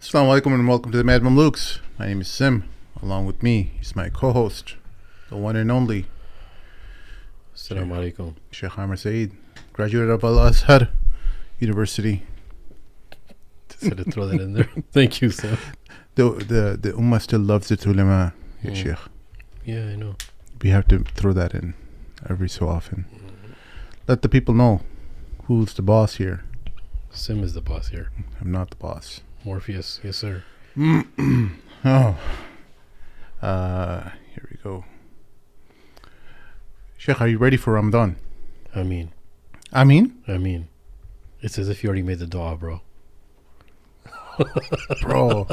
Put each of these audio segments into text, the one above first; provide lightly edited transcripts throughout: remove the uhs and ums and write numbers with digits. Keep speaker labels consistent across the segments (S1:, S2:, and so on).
S1: Assalamu alaikum and welcome to the Mad Mamluks. My name is Sim. Along with me, he's my co-host, the one and only
S2: Assalamu alaikum.
S1: Sheikh Amr Saeed, graduate of Al-Azhar University.
S2: Decided to throw that in there. Thank you, Sim.
S1: The Ummah still loves its ulama, Sheikh.
S2: Yeah, I know.
S1: We have to throw that in every so often. Let the people know who's the boss here.
S2: Sim is the boss here.
S1: I'm not the boss.
S2: Morpheus, yes, sir.
S1: Here we go. Sheikh, are you ready for Ramadan?
S2: I mean, it's as if you already made the dua, bro.
S1: Bro,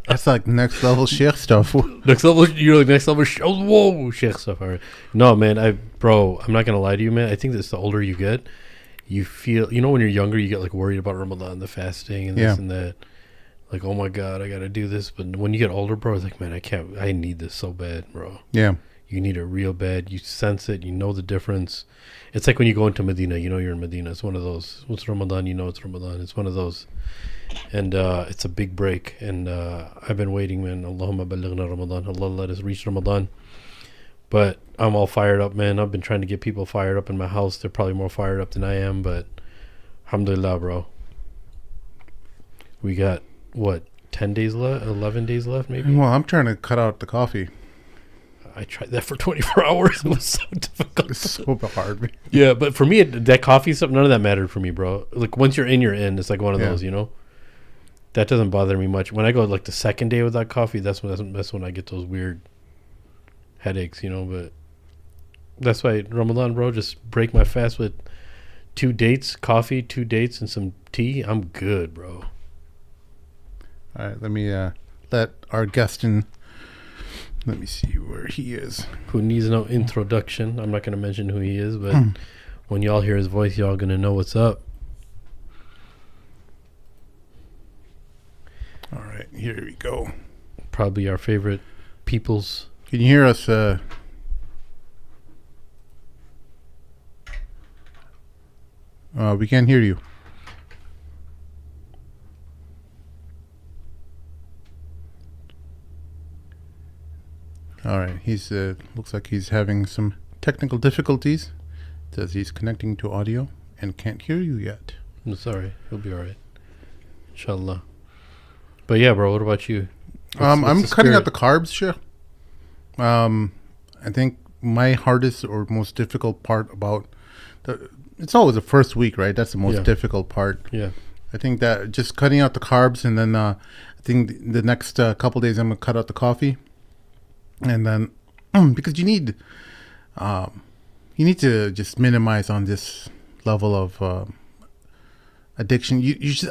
S1: that's like next level Sheikh stuff.
S2: Next level, you're like next level. Whoa, Sheikh stuff. All right. No, man, I'm not gonna lie to you, man. I think that the older you get, you feel, when you're younger, you get like worried about Ramadan, the fasting, and this and that. Like, oh my God, I gotta do this. But when you get older, bro, it's like, man, I need this so bad, bro.
S1: Yeah.
S2: You need it real bad. You sense it. You know the difference. It's like when you go into Medina, you're in Medina. It's one of those. What's Ramadan? It's Ramadan. It's one of those. And it's a big break. And I've been waiting, man. Allahumma balighna Ramadan. Allah, let us reach Ramadan. But I'm all fired up, man. I've been trying to get people fired up in my house. They're probably more fired up than I am. But alhamdulillah, bro. We got, 10 days left? 11 days left, maybe?
S1: Well, I'm trying to cut out the coffee.
S2: I tried that for 24 hours. It was so difficult.
S1: It's so hard, man.
S2: Yeah, but for me, that coffee stuff, none of that mattered for me, bro. Like, once you're in, you're in. It's like one of those, That doesn't bother me much. When I go, like, the second day without coffee, that's when I get those weird headaches, But that's why, Ramadan, bro, just break my fast with 2 dates, coffee, 2 dates, and some tea. I'm good, bro.
S1: All right, let me let our guest in. Let me see where he is.
S2: Who needs no introduction. I'm not going to mention who he is, but when y'all hear his voice, y'all going to know what's up.
S1: All right, here we go.
S2: Probably our favorite peoples.
S1: Can you hear us? We can't hear you. All right, he's looks like he's having some technical difficulties. Says he's connecting to audio and can't hear you yet.
S2: I'm sorry, he'll be all right, inshallah. But yeah, bro, what about you?
S1: I'm cutting out the carbs, sure. I think my hardest or most difficult part about it's always the first week, right? That's the most difficult part.
S2: Yeah,
S1: I think that just cutting out the carbs, and then I think the next couple days I'm gonna cut out the coffee. And then, because you need to just minimize on this level of addiction.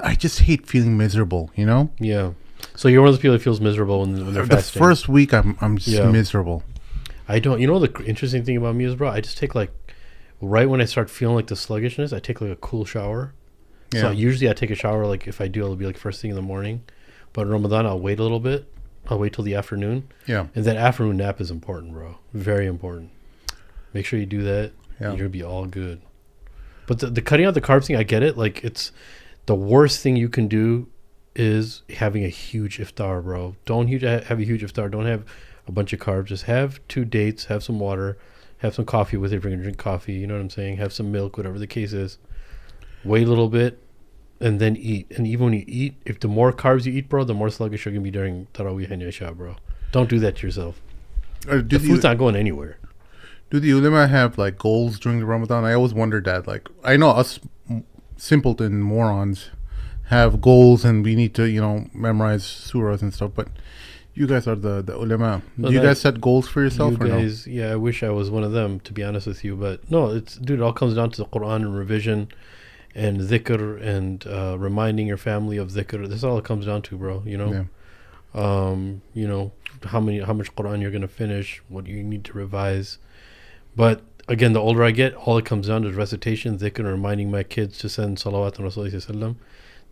S1: I just hate feeling miserable,
S2: Yeah. So you're one of those people that feels miserable when they're fasting.
S1: The first week, I'm just miserable.
S2: I don't. The interesting thing about me is, bro, I just take right when I start feeling like the sluggishness, I take like a cool shower. Yeah. So usually I take a shower, like if I do, it'll be like first thing in the morning. But in Ramadan, I'll wait a little bit. I'll wait till the afternoon. Yeah. And that afternoon nap is important, bro. Very important. Make sure you do that. Yeah. You're going to be all good. But the cutting out the carbs thing, I get it. Like, it's the worst thing you can do is having a huge iftar, bro. Don't have a huge iftar. Don't have a bunch of carbs. Just have 2 dates, have some water, have some coffee with it if you're going to drink coffee. You know what I'm saying? Have some milk, whatever the case is. Wait a little bit. And then eat. And even when you eat, if the more carbs you eat, bro, the more sluggish you're going to be during Taraweeh and Isha, bro. Don't do that to yourself. The food's not going anywhere.
S1: Do the ulama have, like, goals during the Ramadan? I always wondered that. Like, I know us simpleton morons have goals and we need to, memorize surahs and stuff, but you guys are the ulama. Do you guys set goals for yourself or
S2: guys, no? Yeah, I wish I was one of them, to be honest with you. But, no, it all comes down to the Quran and revision. And dhikr and reminding your family of dhikr. That's all it comes down to, bro. Yeah. How much Quran you're gonna finish, what you need to revise. But again, the older I get, all it comes down to is recitation, dhikr, and reminding my kids to send salawat on Rasulullah.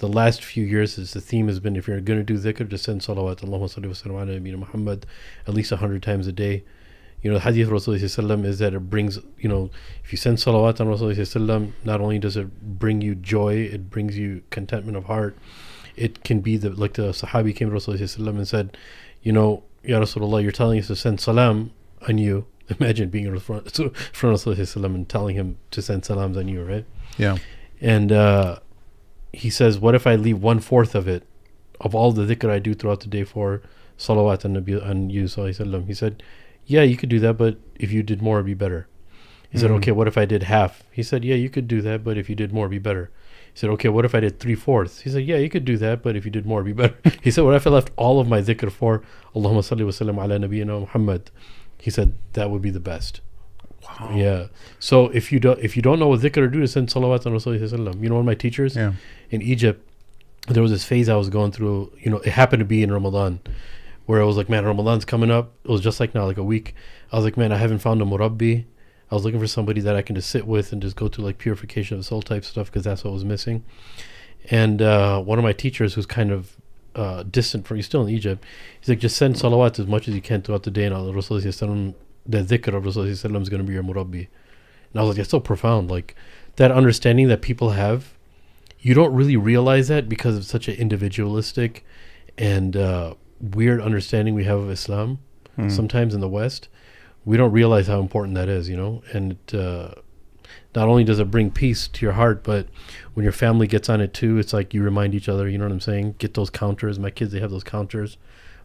S2: The last few years, the theme has been, if you're gonna do dhikr, just send salawat. Allahumma salli wa sallam ala nabiyyina Muhammad at least 100 times a day. The hadith of Rasulullah is that it brings, if you send salawat on Rasulullah, not only does it bring you joy, it brings you contentment of heart. it can be the Sahabi came to Rasulullah and said, you know, Ya Rasulullah, you're telling us to send salam on you. Imagine being in front of Rasulullah and telling him to send salams on you, right?
S1: Yeah.
S2: And he says, what if I leave 1/4 of it, of all the dhikr I do throughout the day for salawat on you, sallallahu. He said, yeah, you could do that, but if you did more, it'd be better. He said, okay, what if I did half? He said, yeah, you could do that, but if you did more, it'd be better. He said, okay, what if I did 3/4? He said, yeah, you could do that, but if you did more, it'd be better. He said, what if I left all of my dhikr for Allahumma salli wa sallam ala nabiyyina Muhammad? He said, that would be the best. Wow. Yeah. So if you don't know what dhikr to do, to send salawat on Rasulullah. You know, one of my teachers in Egypt, there was this phase I was going through. You know, it happened to be in Ramadan, where I was like, man, Ramadan's coming up. It was just like now, like a week. I was like, man, I haven't found a murabbi. I was looking for somebody that I can just sit with and just go through like purification of soul type stuff, because that's what was missing. And one of my teachers, who's kind of distant from, he's still in Egypt, he's like, just send salawat as much as you can throughout the day, and Rasulullah, the dhikr of Rasulullah is going to be your murabbi. And I was like, it's so profound. Like that understanding that people have, you don't really realize that because of such an individualistic and weird understanding we have of Islam. Sometimes in the West, we don't realize how important that is, you know. And not only does it bring peace to your heart, but when your family gets on it too, it's like you remind each other, you know what I'm saying? Get those counters. My kids, they have those counters.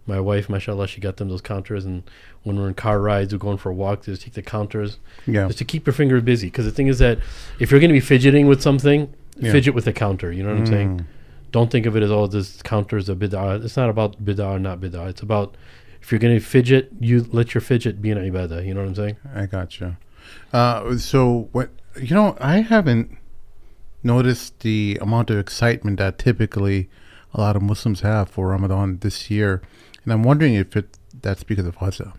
S2: My wife, mashallah, she got them those counters, and when we're in car rides or going for a walk, they just take the counters just to keep your fingers busy. Because the thing is that if you're going to be fidgeting with something, fidget with a counter, you know what I'm saying? Don't think of it as, oh, this counter is a bid'ah. It's not about bid'ah or not bid'ah. It's about, if you're going to fidget, you let your fidget be an ibadah. You know what I'm saying?
S1: I gotcha. So what, you know, I haven't noticed the amount of excitement that typically a lot of Muslims have for Ramadan this year, and I'm wondering if that's because of Gaza.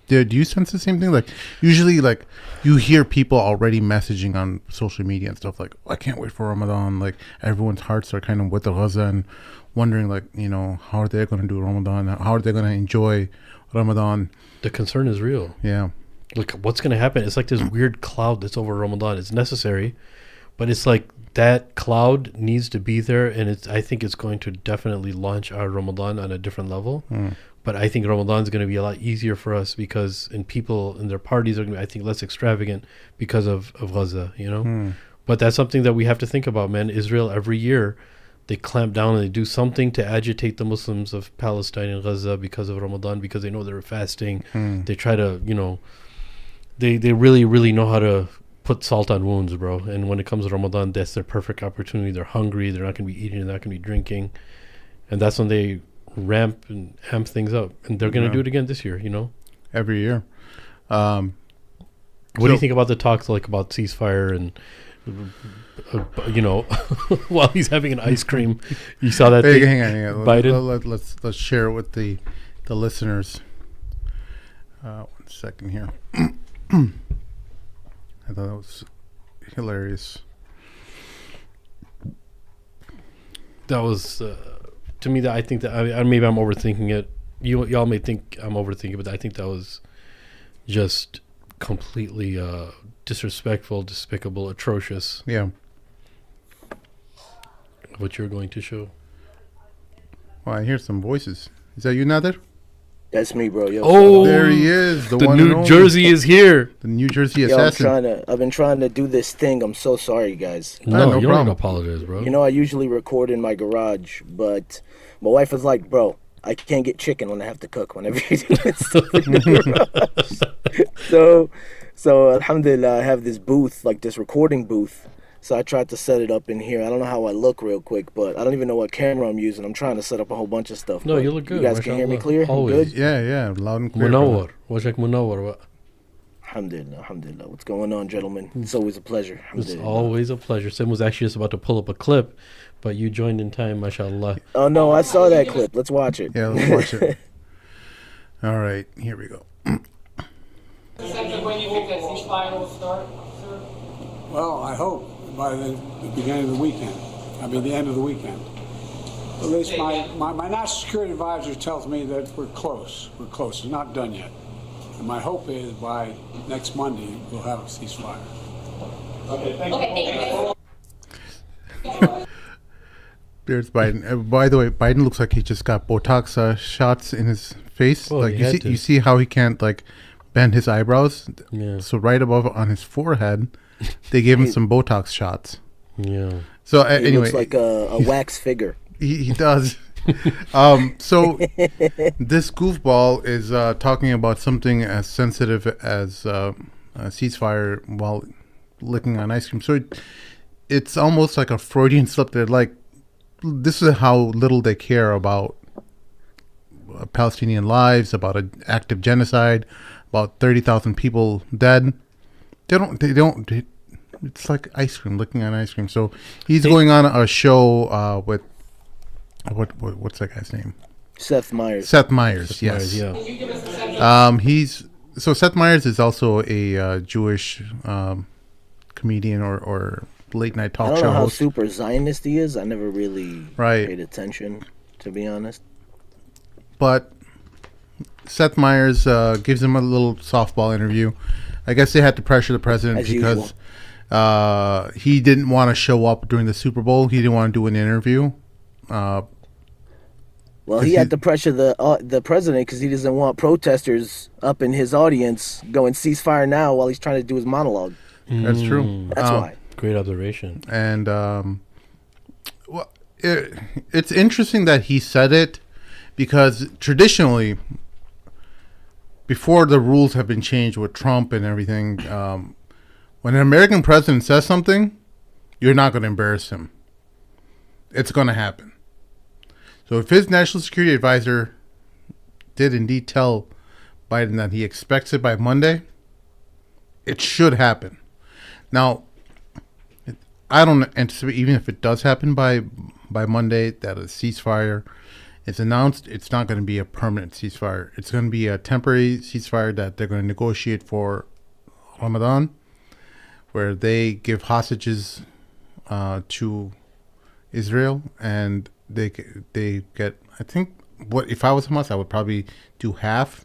S1: Do you sense the same thing? Like usually, like you hear people already messaging on social media and stuff like, I can't wait for Ramadan. Like everyone's hearts are kind of with the Gaza and wondering, like, you know, how are they going to do Ramadan? How are they going to enjoy Ramadan?
S2: The concern is real.
S1: Yeah.
S2: Look, what's going to happen? It's like this weird cloud that's over Ramadan. It's necessary, but it's like that cloud needs to be there, and I think it's going to definitely launch our Ramadan on a different level. But I think Ramadan is going to be a lot easier for us because, and people and their parties are going to be, I think, less extravagant because of Gaza, you know. But that's something that we have to think about, man. Israel, every year, they clamp down and they do something to agitate the Muslims of Palestine and Gaza because of Ramadan, because they know they're fasting. They try to, you know, they really, really know how to put salt on wounds, bro. And when it comes to Ramadan, that's their perfect opportunity. They're hungry. They're not going to be eating. They're not going to be drinking. And that's when they ramp and amp things up. And they're going to do it again this year, you know?
S1: Every year.
S2: What do you think about the talks like about ceasefire and, you know, while he's having an ice cream? You saw that thing?
S1: Hang on.
S2: Biden?
S1: Let's share it with the listeners. 1 second here. I thought that was hilarious.
S2: That was, to me, that I think that maybe I'm overthinking it. Y'all may think I'm overthinking it, but I think that was just completely disrespectful, despicable, atrocious.
S1: Yeah.
S2: What you're going to show.
S1: Well, I hear some voices. Is that you, Nader?
S3: That's me, bro. Yo,
S1: oh, there he is.
S2: The New Jersey is here.
S1: The New Jersey assassin.
S3: I've been trying to do this thing. I'm so sorry, guys.
S2: No, you don't apologize, bro.
S3: You know, I usually record in my garage, but my wife was like, bro, I can't get chicken when I have to cook whenever you do this stuff in the garage. So, alhamdulillah, I have this booth, like this recording booth. So I tried to set it up in here. I don't know how I look real quick, but I don't even know what camera I'm using. I'm trying to set up a whole bunch of stuff.
S2: No, you look good.
S3: You guys can hear me clear?
S2: Always.
S3: Good?
S1: Yeah, loud and clear.
S2: Munawwar. Munawwar.
S3: Alhamdulillah. What's going on, gentlemen? It's always a pleasure.
S2: It's always a pleasure. Sim was actually just about to pull up a clip, but you joined in time, mashallah.
S3: Oh, no, I saw that clip. Let's watch it.
S1: Yeah, let's watch it. All right, here we go.
S4: When do you think that ceasefire will start, sir?
S5: Well, I hope by the beginning of the weekend. I mean, the end of the weekend. At least my national security advisor tells me that we're close. We're close. It's not done yet. And my hope is by next Monday we'll have a ceasefire.
S4: Okay, thank you.
S1: There's Biden. By the way, Biden looks like he just got Botox shots in his face.
S2: Well,
S1: like
S2: he had to.
S1: you see how he can't like bend his eyebrows.
S2: Yeah.
S1: So right above on his forehead, they gave him some Botox shots.
S2: Yeah.
S1: So
S3: He
S1: anyway,
S3: looks like a wax figure.
S1: he does. So this goofball is talking about something as sensitive as a ceasefire while licking on ice cream. So it's almost like a Freudian slip. They're like, this is how little they care about Palestinian lives, about an active genocide, about 30,000 people dead. They don't. It's like ice cream, licking on ice cream. So he's going on a show with what's that guy's name?
S3: Seth Meyers.
S1: Seth Meyers. Yes.
S2: Yeah.
S4: Can you give us a sense?
S1: Seth Meyers is also a Jewish comedian or late night
S3: I
S1: talk
S3: don't
S1: show
S3: know how
S1: host.
S3: super Zionist he is. I never really
S1: Right.
S3: paid attention, to be honest.
S1: But Seth Meyers gives him a little softball interview. I guess they had to pressure the president
S3: As
S1: because he didn't want to show up during the Super Bowl. He didn't want to do an interview.
S3: Well, he had to pressure the president because he doesn't want protesters up in his audience going ceasefire now while he's trying to do his monologue.
S1: That's true.
S3: That's why.
S2: Great observation.
S1: And well, it's interesting that he said it because traditionally, before the rules have been changed with Trump and everything, when an American president says something, you're not going to embarrass him. It's going to happen. So if his national security advisor did indeed tell Biden that he expects it by Monday, it should happen. Now, I don't anticipate, even if it does happen by Monday, that a ceasefire is announced. It's not going to be a permanent ceasefire. It's going to be a temporary ceasefire that they're going to negotiate for Ramadan, where they give hostages to Israel, and they get. I think what if I was Hamas, I would probably do half.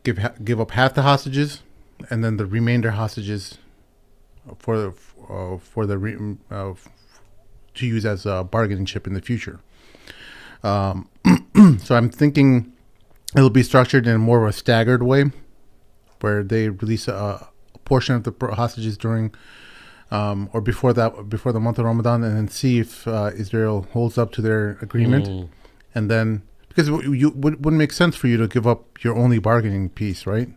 S1: Give up half the hostages, and then the remainder hostages to use as a bargaining chip in the future. So I'm thinking it'll be structured in more of a staggered way, where they release a portion of the hostages during or before the month of Ramadan, and then see if Israel holds up to their agreement, and then because wouldn't make sense for you to give up your only bargaining piece, right?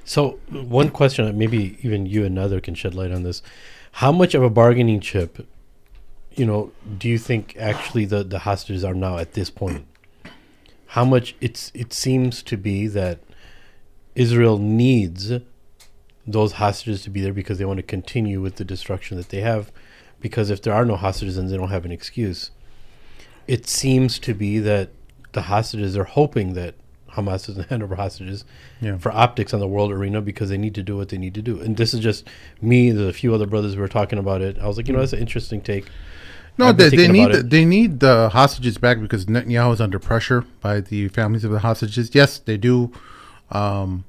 S2: So one question, maybe even you and Nether can shed light on this. How much of a bargaining chip, do you think actually the hostages are now at this point? How much it seems to be that Israel needs those hostages to be there because they want to continue with the destruction that they have, because if there are no hostages, then they don't have an excuse. It seems to be that the hostages are hoping that Hamas doesn't hand over hostages for optics on the world arena because they need to do what they need to do. And this is just me. There's a few other brothers who were talking about it. I was like, that's an interesting take.
S1: No, they need the hostages back because Netanyahu is under pressure by the families of the hostages. Yes, they do come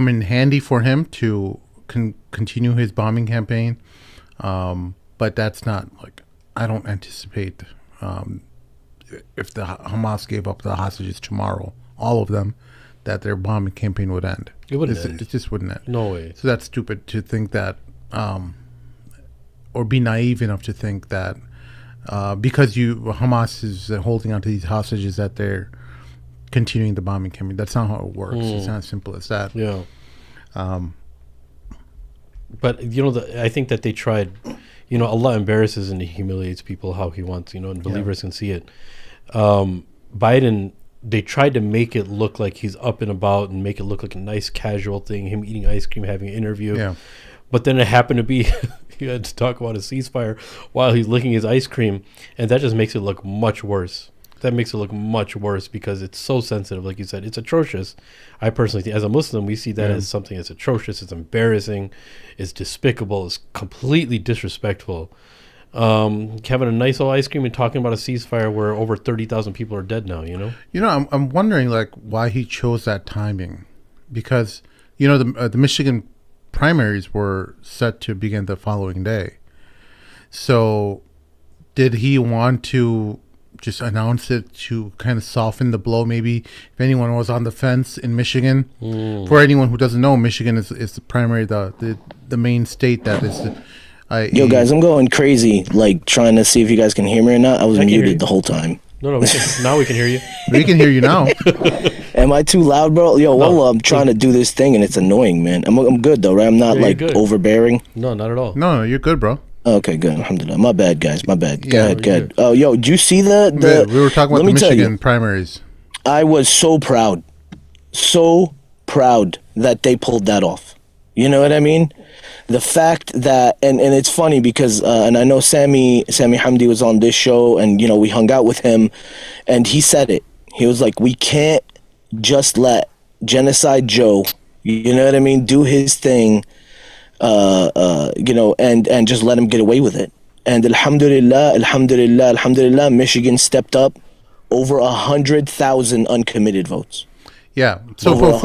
S1: in handy for him to continue his bombing campaign, but that's not like I don't anticipate if the Hamas gave up the hostages tomorrow, all of them, that their bombing campaign would end.
S2: It wouldn't end.
S1: It just wouldn't end.
S2: No way.
S1: So that's stupid to think that, or be naive enough to think that because Hamas is holding on to these hostages that they're continuing the bombing campaign. That's not how it works. It's not as simple as that.
S2: Yeah. But I think that they tried. Allah embarrasses and humiliates people how He wants. And believers can see it. Biden, they tried to make it look like he's up and about and make it look like a nice casual thing. Him eating ice cream, having an interview. Yeah. But then it happened to be he had to talk about a ceasefire while he's licking his ice cream, and that just makes it look much worse. That makes it look much worse because it's so sensitive. Like you said, it's atrocious. I personally think, as a Muslim, we see that as something that's atrocious. It's embarrassing. It's despicable. It's completely disrespectful. Having a nice old ice cream and talking about a ceasefire where over 30,000 people are dead now,
S1: I'm wondering like why he chose that timing, because the Michigan primaries were set to begin the following day. So, did he want to just announce it to kind of soften the blow? Maybe if anyone was on the fence in Michigan. For anyone who doesn't know, Michigan is the primary the main state that is.
S3: Yo, guys, I'm going crazy, like trying to see if you guys can hear me or not. I was muted the whole time.
S2: No, now we can hear you.
S1: We can hear you now.
S3: Am I too loud, bro? Yo, well, I'm trying to do this thing and it's annoying, man. I'm good though, right? I'm not like overbearing.
S2: No, not at all.
S1: No, you're good, bro.
S3: Okay, good. Alhamdulillah. My bad, guys. My bad. Go ahead. Oh, yo, did you see the?
S1: We were talking about the Michigan primaries.
S3: I was so proud that they pulled that off. You know what I mean? The fact that, and it's funny because, and I know Sammy Hamdi was on this show, and we hung out with him, and he said it. He was like, we can't just let Genocide Joe, you know what I mean, do his thing, and just let him get away with it. And alhamdulillah, Michigan stepped up over 100,000 uncommitted votes.
S1: Yeah. So for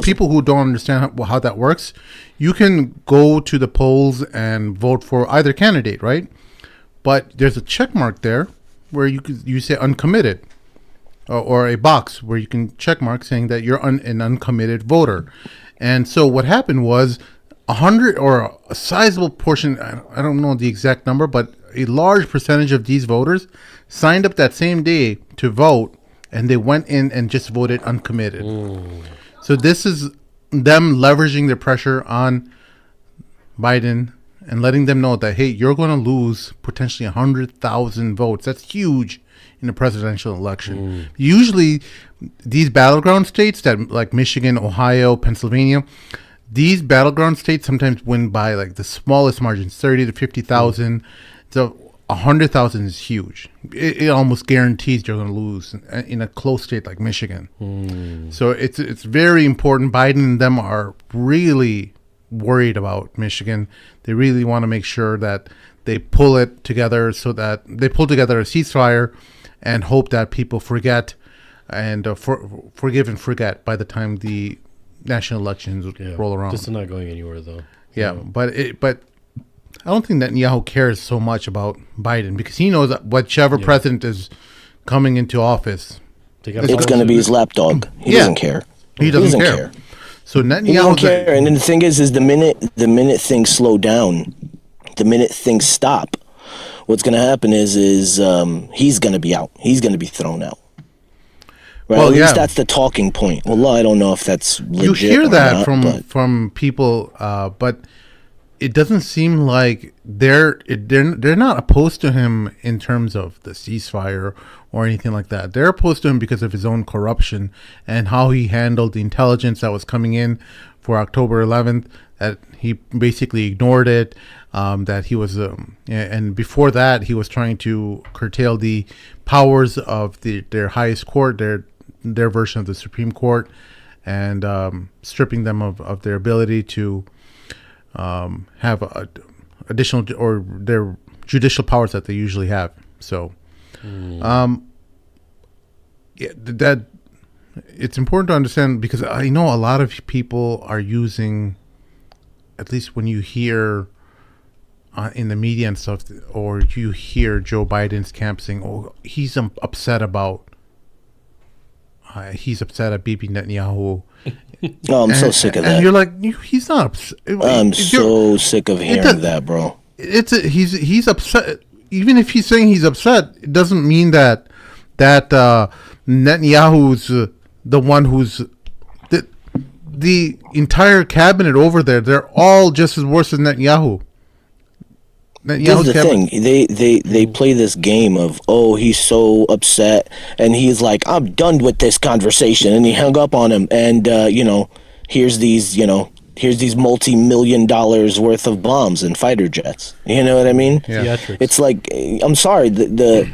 S1: people who don't understand how that works, you can go to the polls and vote for either candidate, right? But there's a check mark there where you say uncommitted, or a box where you can check mark saying that you're an uncommitted voter. And so what happened was 100 or a sizable portion, I don't know the exact number, but a large percentage of these voters signed up that same day to vote, and they went in and just voted uncommitted. So this is them leveraging their pressure on Biden and letting them know that, hey, you're going to lose potentially 100,000 votes. That's huge in a presidential election. Usually these battleground states that like Michigan, Ohio, Pennsylvania, these battleground states sometimes win by like the smallest margins, 30 to 50,000. So 100,000 is huge. It almost guarantees you're going to lose in a close state like Michigan. So it's very important. Biden and them are really worried about Michigan. They really want to make sure that they pull it together, so that they pull together a ceasefire and hope that people forget and forgive and forget by the time the national elections roll around.
S2: This is not going anywhere, though.
S1: Yeah, but I don't think Netanyahu cares so much about Biden, because he knows that whichever president is coming into office,
S3: it's going to be his lapdog. He doesn't care.
S1: He doesn't care. So Netanyahu
S3: doesn't care. And then the thing is the minute things slow down, the minute things stop, what's going to happen is he's going to be out. He's going to be thrown out. Right? Well, at least that's the talking point. Well, I don't know if that's legit.
S1: You hear that from people, but it doesn't seem like they're not opposed to him in terms of the ceasefire or anything like that. They're opposed to him because of his own corruption and how he handled the intelligence that was coming in for October 11th. That he basically ignored it. That he was, and before that, he was trying to curtail the powers of their highest court, their version of the Supreme Court, and stripping them of their ability to have additional or their judicial powers that they usually have. So, that it's important to understand, because I know a lot of people are using, at least when you hear in the media and stuff, or you hear Joe Biden's camp saying, "Oh, he's upset about." He's upset at Bibi Netanyahu.
S3: Oh, I'm so sick of that.
S1: And you're like, he's not upset.
S3: I'm so sick of hearing that, bro.
S1: He's upset. Even if he's saying he's upset, it doesn't mean that Netanyahu's the one who's the entire cabinet over there. They're all just as worse as Netanyahu.
S3: Here's the thing. They play this game of, oh, he's so upset, and he's like, I'm done with this conversation, and he hung up on him, and here's these multi-million dollars worth of bombs and fighter jets. You know what I mean?
S2: Yeah.
S3: It's like, I'm sorry, the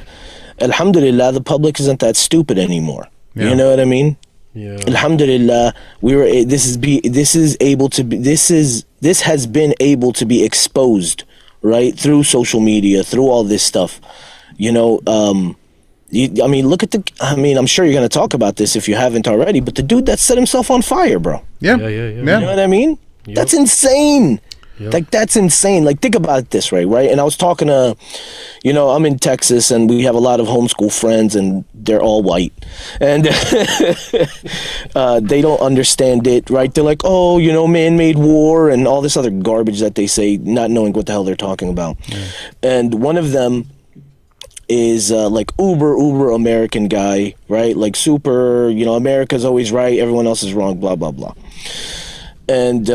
S3: alhamdulillah, the public isn't that stupid anymore. Yeah. You know what I mean?
S2: Yeah.
S3: Alhamdulillah, this has been able to be exposed, right, through social media, through all this stuff. Look at I'm sure you're going to talk about this if you haven't already, but the dude that set himself on fire, bro.
S1: Yeah.
S3: You know what I mean? Yep. That's insane.
S2: Yep.
S3: Like, that's insane. Like, think about it this way, right? And I was talking to, I'm in Texas, and we have a lot of homeschool friends, and they're all white. And they don't understand it, right? They're like, oh, man-made war and all this other garbage that they say, not knowing what the hell they're talking about. Yeah. And one of them is like uber American guy, right? Like super, America's always right, everyone else is wrong, blah, blah, blah. And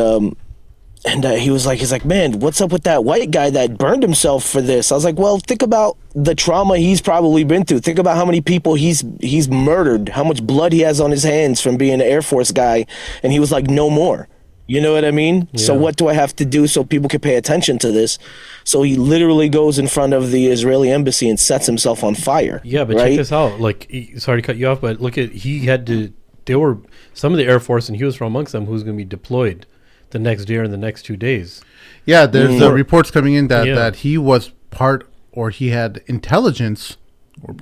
S3: he's like, man, what's up with that white guy that burned himself for this? I was like, well, think about the trauma he's probably been through. Think about how many people he's murdered, how much blood he has on his hands from being an Air Force guy. And he was like, no more. You know what I mean? Yeah. So what do I have to do so people can pay attention to this? So he literally goes in front of the Israeli embassy and sets himself on fire.
S2: Yeah, but
S3: right?
S2: check this out. Like, sorry to cut you off, but look at, they were some of the Air Force, and he was from amongst them, who's going to be deployed the next day or in the next 2 days.
S1: Yeah, there's reports coming in that he was part, or he had intelligence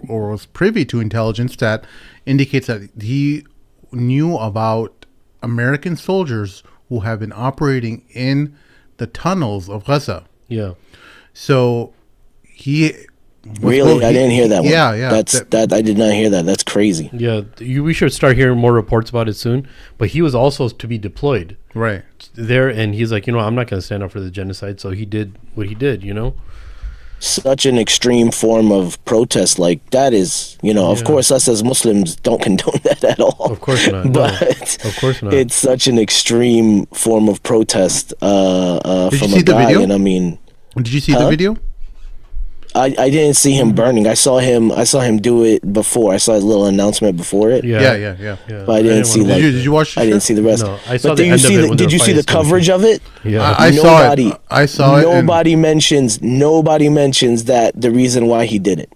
S1: or was privy to intelligence that indicates that he knew about American soldiers who have been operating in the tunnels of Gaza.
S2: Yeah.
S1: So he...
S3: Really? I didn't hear that one.
S1: Yeah.
S3: That I did not hear that. That's crazy.
S2: Yeah, we should start hearing more reports about it soon. But he was also to be deployed.
S1: Right.
S2: There, and he's like, I'm not going to stand up for the genocide. So he did what he did,
S3: Such an extreme form of protest. Like, that is, of course, us as Muslims don't condone that at all.
S2: Of course not.
S3: But
S2: of course not.
S3: It's such an extreme form of protest from a guy.
S1: Video?
S3: And I mean...
S1: Did you see the video?
S3: I didn't see him burning. I saw him do it before. I saw his little announcement before it.
S1: Yeah.
S3: But I didn't see
S1: Did you watch?
S3: I didn't see the rest.
S2: No, I saw
S3: but
S2: the end of it.
S3: Did you see the coverage of it?
S2: Yeah,
S1: I saw it. I saw it.
S3: Nobody mentions that the reason why he did it.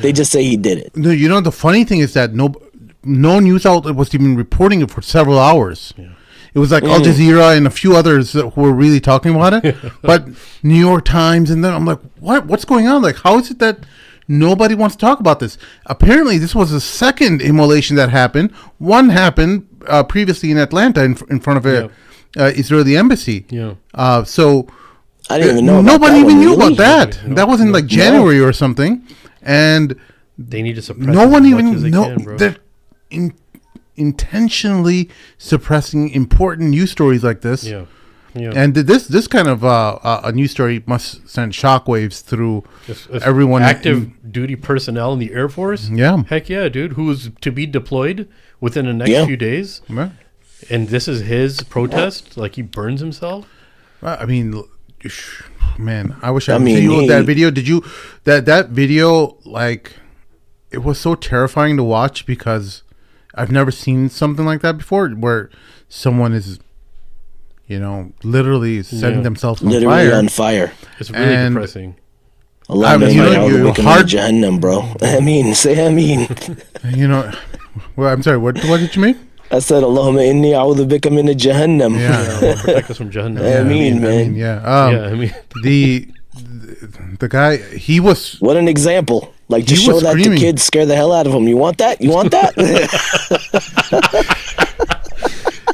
S3: They just say he did it.
S1: No, the funny thing is that no news outlet was even reporting it for several hours. Yeah. It was like Al Jazeera and a few others who were really talking about it. But New York Times, and then I'm like, what's going on? Like, how is it that nobody wants to talk about this? Apparently, this was the second immolation that happened. One happened previously in Atlanta in front of a Israeli embassy.
S2: Yeah.
S3: So I didn't even know about
S1: nobody
S3: that
S1: even
S3: one,
S1: knew
S3: really?
S1: about that. That was in like January or something. And
S2: they need to suppress
S1: no one
S2: as
S1: even
S2: much as they
S1: know.
S2: can, bro.
S1: They're intentionally suppressing important news stories like this.
S2: Yeah. Yeah.
S1: And this kind of a news story must send shockwaves through everyone.
S2: Active duty personnel in the Air Force?
S1: Yeah.
S2: Heck yeah, dude. Who's to be deployed within the next few days.
S1: Yeah.
S2: And this is his protest? Like, he burns himself?
S1: I mean, man, I wish I could see you that video. Did you... That video, like, it was so terrifying to watch because I've never seen something like that before where someone is... literally setting themselves on fire.
S2: It's really depressing.
S3: Allah Jahannam, bro. Say Ameen.
S1: Well, I'm sorry. What did you mean?
S3: I said, Allahumma inni a'udhu bika min Jahannam.
S2: Yeah, protect us from Jahannam.
S3: Ameen, man.
S1: The guy, he was...
S3: What an example. Like, just show that to kids, scare the hell out of them. You want that? You want that?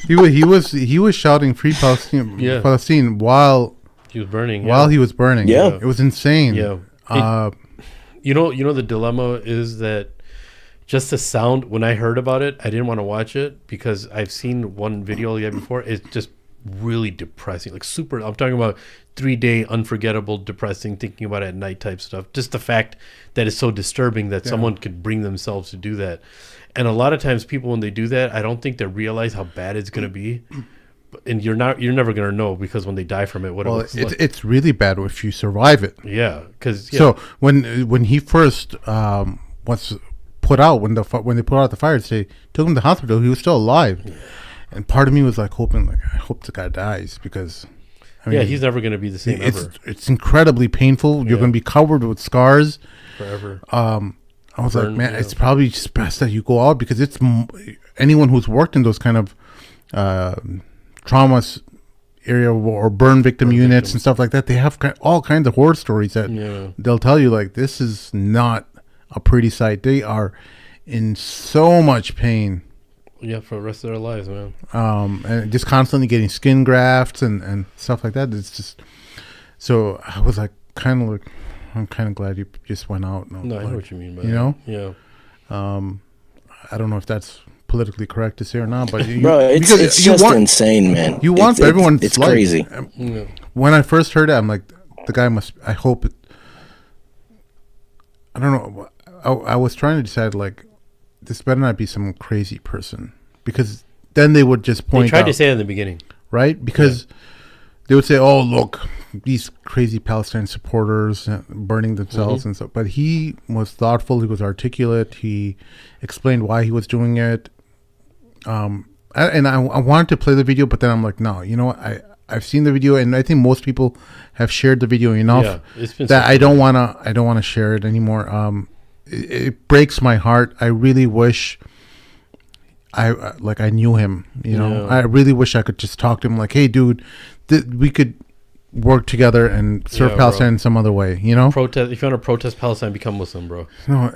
S1: He was shouting "Free Palestine" while
S2: he was burning.
S1: He was burning.
S3: Yeah,
S1: it was insane.
S2: Yeah. You know the dilemma is that just the sound. When I heard about it, I didn't want to watch it because I've seen one video before. It's just really depressing, like super. I'm talking about 3-day unforgettable, depressing, thinking about it at night type stuff. Just the fact that it's so disturbing that someone could bring themselves to do that. And a lot of times people, when they do that, I don't think they realize how bad it's going to be. And you're never going to know because when they die from it,
S1: it's really bad if you survive it.
S2: Yeah.
S1: So when he first was put out, when they put out the fire, they took him to the hospital, he was still alive. Yeah. And part of me was like hoping, like, I hope the guy dies because...
S2: he's never going to be the same ever.
S1: It's incredibly painful. You're going to be covered with scars.
S2: Forever.
S1: I was like, man, it's probably just best that you go out because it's anyone who's worked in those kind of trauma area or burn victim units and stuff like that. They have all kinds of horror stories that they'll tell you, like, this is not a pretty sight. They are in so much pain.
S2: Yeah, for the rest of their lives, man.
S1: And just constantly getting skin grafts and stuff like that. It's just so I was like kind of like I'm kind of glad you just went out.
S2: No, I know what you mean by
S1: you know,
S2: yeah.
S1: I don't know if that's politically correct to say or not, but
S3: Bro, it's just insane, man.
S1: You want everyone's
S3: it's
S1: life.
S3: crazy.
S1: When I first heard it, I'm like, the guy must. I hope. I don't know. I was trying to decide like, this better not be some crazy person, because then they would just point.
S2: They tried
S1: out,
S2: to say it in the beginning,
S1: right? Because they would say, "Oh, look, these crazy Palestine supporters burning themselves and stuff." But he was thoughtful. He was articulate. He explained why he was doing it. I wanted to play the video, but then I'm like, no, you know what? I've seen the video, and I think most people have shared the video enough that I don't wanna share it anymore. It breaks my heart. I really wish I knew him. You know, I really wish I could just talk to him. Like, hey, dude, we could work together and serve Palestine in some other way. You know,
S2: protest. If you want to protest Palestine, become Muslim, bro.
S1: No,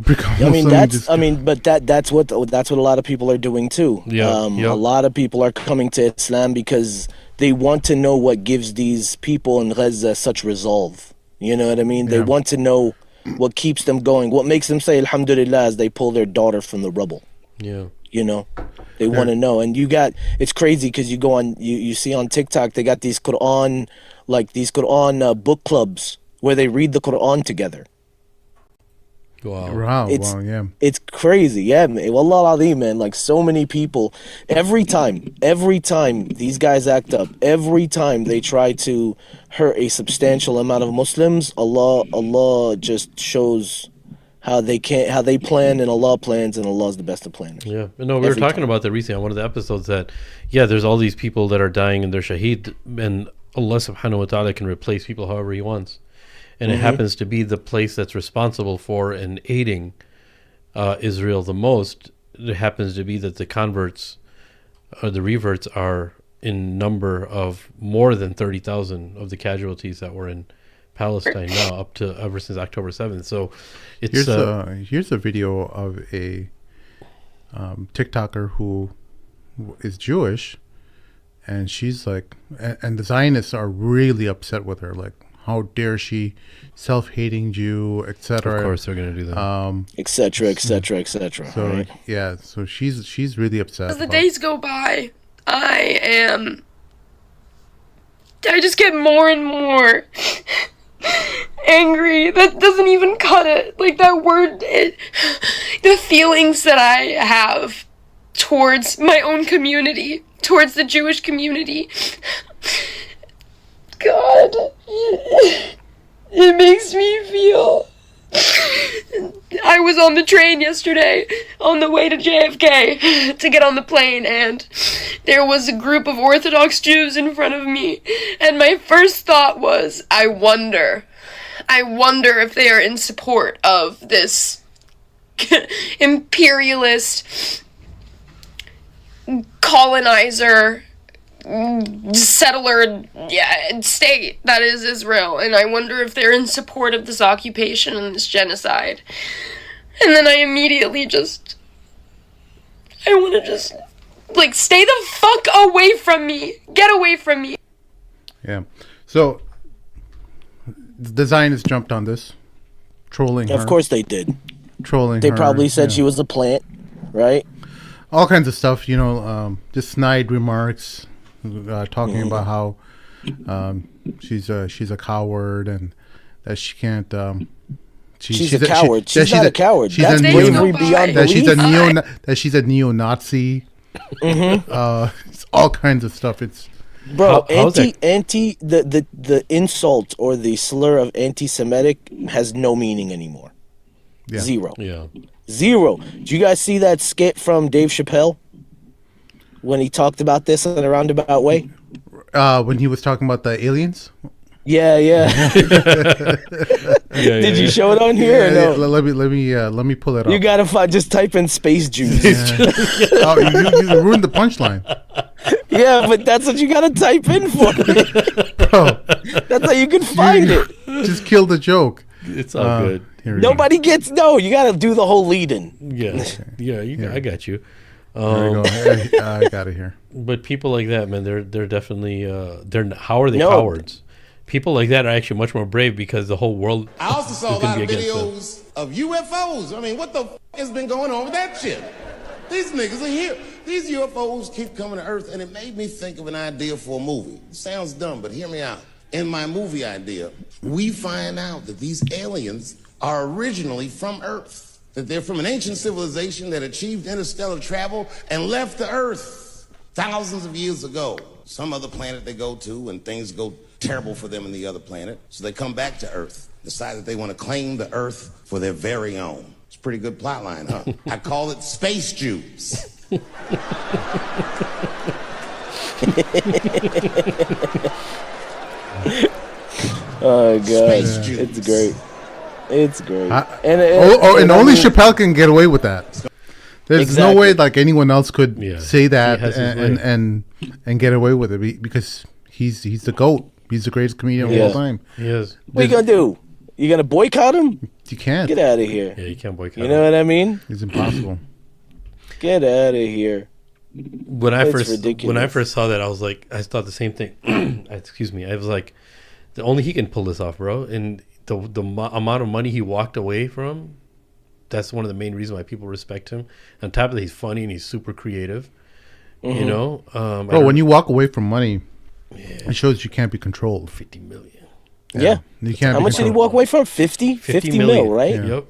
S1: become
S3: Muslim, but that's what a lot of people are doing too. A lot of people are coming to Islam because they want to know what gives these people in Gaza such resolve. You know what I mean? They want to know what keeps them going, what makes them say Alhamdulillah as they pull their daughter from the rubble.
S2: Yeah.
S3: You know, they want to know. And it's crazy because you go on, you see on TikTok, they got these Quran book clubs where they read the Quran together.
S2: Wow.
S3: It's crazy. Yeah, man. Wallah al-Azim, man. Like, so many people, every time these guys act up, every time they try to hurt a substantial amount of Muslims, Allah just shows how they plan, and Allah plans, and Allah's the best of planners.
S2: Yeah. No, we were talking about that recently on one of the episodes that, there's all these people that are dying and they're shaheed, and Allah subhanahu wa ta'ala can replace people however he wants. And it happens to be the place that's responsible for and aiding Israel the most. It happens to be that the converts or the reverts are in number of more than 30,000 of the casualties that were in Palestine now, up to ever since October 7th. So it's
S1: here's a video of a TikToker who is Jewish, and she's like, and the Zionists are really upset with her, like, how dare she, self-hating Jew, etc.
S2: Of course they're going to do that.
S3: Etc. etc. etc.
S1: So
S3: right?
S1: So she's really upset.
S6: As the days go by, I just get more and more angry. That doesn't even cut it. Like, that word, the feelings that I have towards my own community, towards the Jewish community. God, it makes me feel. I was on the train yesterday on the way to JFK to get on the plane, and there was a group of Orthodox Jews in front of me, and my first thought was, I wonder if they are in support of this imperialist colonizer settler state that is Israel, and I wonder if they're in support of this occupation and this genocide. And then I immediately I want to just, like, stay the fuck away from me. Get away from me.
S1: Yeah. So the Zionists jumped on this, trolling her.
S3: Of course they did.
S1: Trolling
S3: They
S1: her,
S3: probably said she was a plant, right?
S1: All kinds of stuff, just snide remarks. Talking about how she's a coward, and that she can't.
S3: She's a coward. She's not a coward.
S1: That's
S3: bravery beyond belief.
S1: That she's a neo-Nazi. It's all kinds of stuff. It's
S3: the insult or the slur of anti-Semitic has no meaning anymore.
S1: Yeah.
S3: Zero.
S2: Yeah.
S3: Zero. Did you guys see that skit from Dave Chappelle when he talked about this in a roundabout way?
S1: When he was talking about the aliens?
S3: Yeah. Did you show it on here? Or no?
S1: Let me pull it up.
S3: You gotta just type in space juice.
S1: Oh, you ruined the punchline.
S3: Yeah, but that's what you gotta type in for.
S1: Bro,
S3: that's how you can find it.
S1: Just kill the joke.
S2: It's all good.
S3: Nobody gets you gotta do the whole lead-in.
S2: Yeah. I got you.
S1: There you go. Hey, I got it here.
S2: But people like that, man, they're definitely how are they
S3: No.
S2: cowards? People like that are actually much more brave because the whole world.
S7: I also saw a
S2: is gonna
S7: lot of
S2: be against them.
S7: videos of UFOs. I mean, what the has been going on with that shit? These niggas are here. These UFOs keep coming to Earth, and it made me think of an idea for a movie. It sounds dumb, but hear me out. In my movie idea, we find out that these aliens are originally from Earth, that they're from an ancient civilization that achieved interstellar travel and left the Earth thousands of years ago. Some other planet they go to, and things go terrible for them in the other planet, so they come back to Earth, decide that they want to claim the Earth for their very own. It's a pretty good plot line, huh? I call it Space Jews.
S3: Oh god,
S7: Space Jews.
S3: it's great. It's great.
S1: And only Chappelle can get away with that. There's
S3: Exactly.
S1: no way like anyone else could
S2: Yeah.
S1: say that
S2: He has his way.
S1: and get away with it because he's the GOAT. He's the greatest comedian of
S3: Yeah.
S1: all time.
S2: Yes.
S3: What you gonna do? You gonna boycott him?
S1: You can't.
S3: Get out of here.
S2: Yeah, you can't boycott.
S3: You know what I mean?
S1: It's impossible.
S3: Get out of here.
S2: when I
S3: It's
S2: first
S3: ridiculous.
S2: saw that, I was like, I thought the same thing. Excuse me. I was like, only he can pull this off, bro. And the amount of money he walked away from, that's one of the main reasons why people respect him. On top of that, he's funny and he's super creative.
S3: Mm-hmm.
S2: You know,
S1: Bro, when you walk away from money, it shows you can't be controlled.
S2: 50 million.
S3: Yeah.
S1: You can't.
S3: How
S1: be
S3: much did he
S1: controlled.
S3: walk away from? 50
S2: million,
S3: mil, right?
S1: Yeah.
S2: Yep.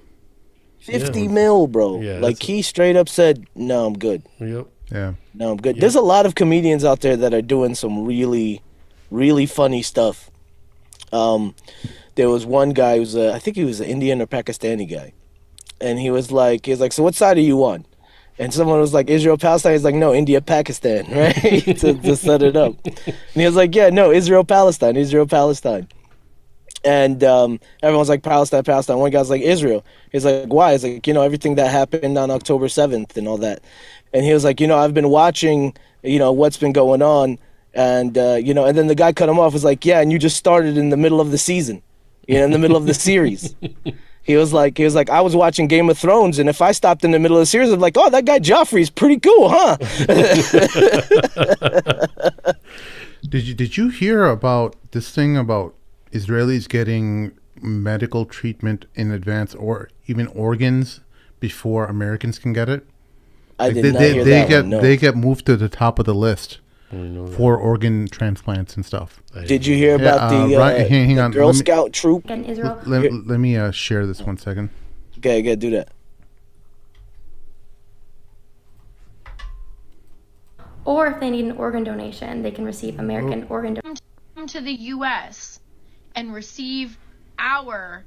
S3: 50 mil, bro.
S2: Yeah,
S3: like
S2: that's-
S3: he straight up said, "No, I'm good.
S2: Yep.
S1: Yeah.
S3: No, I'm good." There's a lot of comedians out there that are doing some really, really funny stuff. There was one guy who was I think he was an Indian or Pakistani guy, and he was like, "So what side are you on?" And someone was like, "Israel, Palestine." He's like, "No, India, Pakistan," right? to set it up. And he was like, "Yeah, no, Israel, Palestine, Israel, Palestine." And everyone's like, "Palestine, Palestine." One guy's like, "Israel." He's like, "Why?" He's like, everything that happened on October 7th and all that. And he was like, "I've been watching, what's been going on." And, and then the guy cut him off. Was like, "Yeah, and you just started in the middle of the season, in the middle of the series." He was like, "I was watching Game of Thrones, and if I stopped in the middle of the series, I'd be like, oh, that guy Joffrey's pretty cool, huh?"
S1: Did you hear about this thing about Israelis getting medical treatment in advance or even organs before Americans can get it?
S3: I
S1: Like,
S3: did not hear that
S1: get
S3: one, no.
S1: they get moved to the top of the list for organ transplants and stuff.
S3: Did you hear about the,
S1: hang
S3: the
S1: on,
S3: Girl
S1: let me-
S3: Scout troop?
S6: In Israel.
S1: Let me share this 1 second.
S3: Okay, do that.
S8: Or if they need an organ donation, they can receive American organ donation.
S9: Come to the U.S. and receive our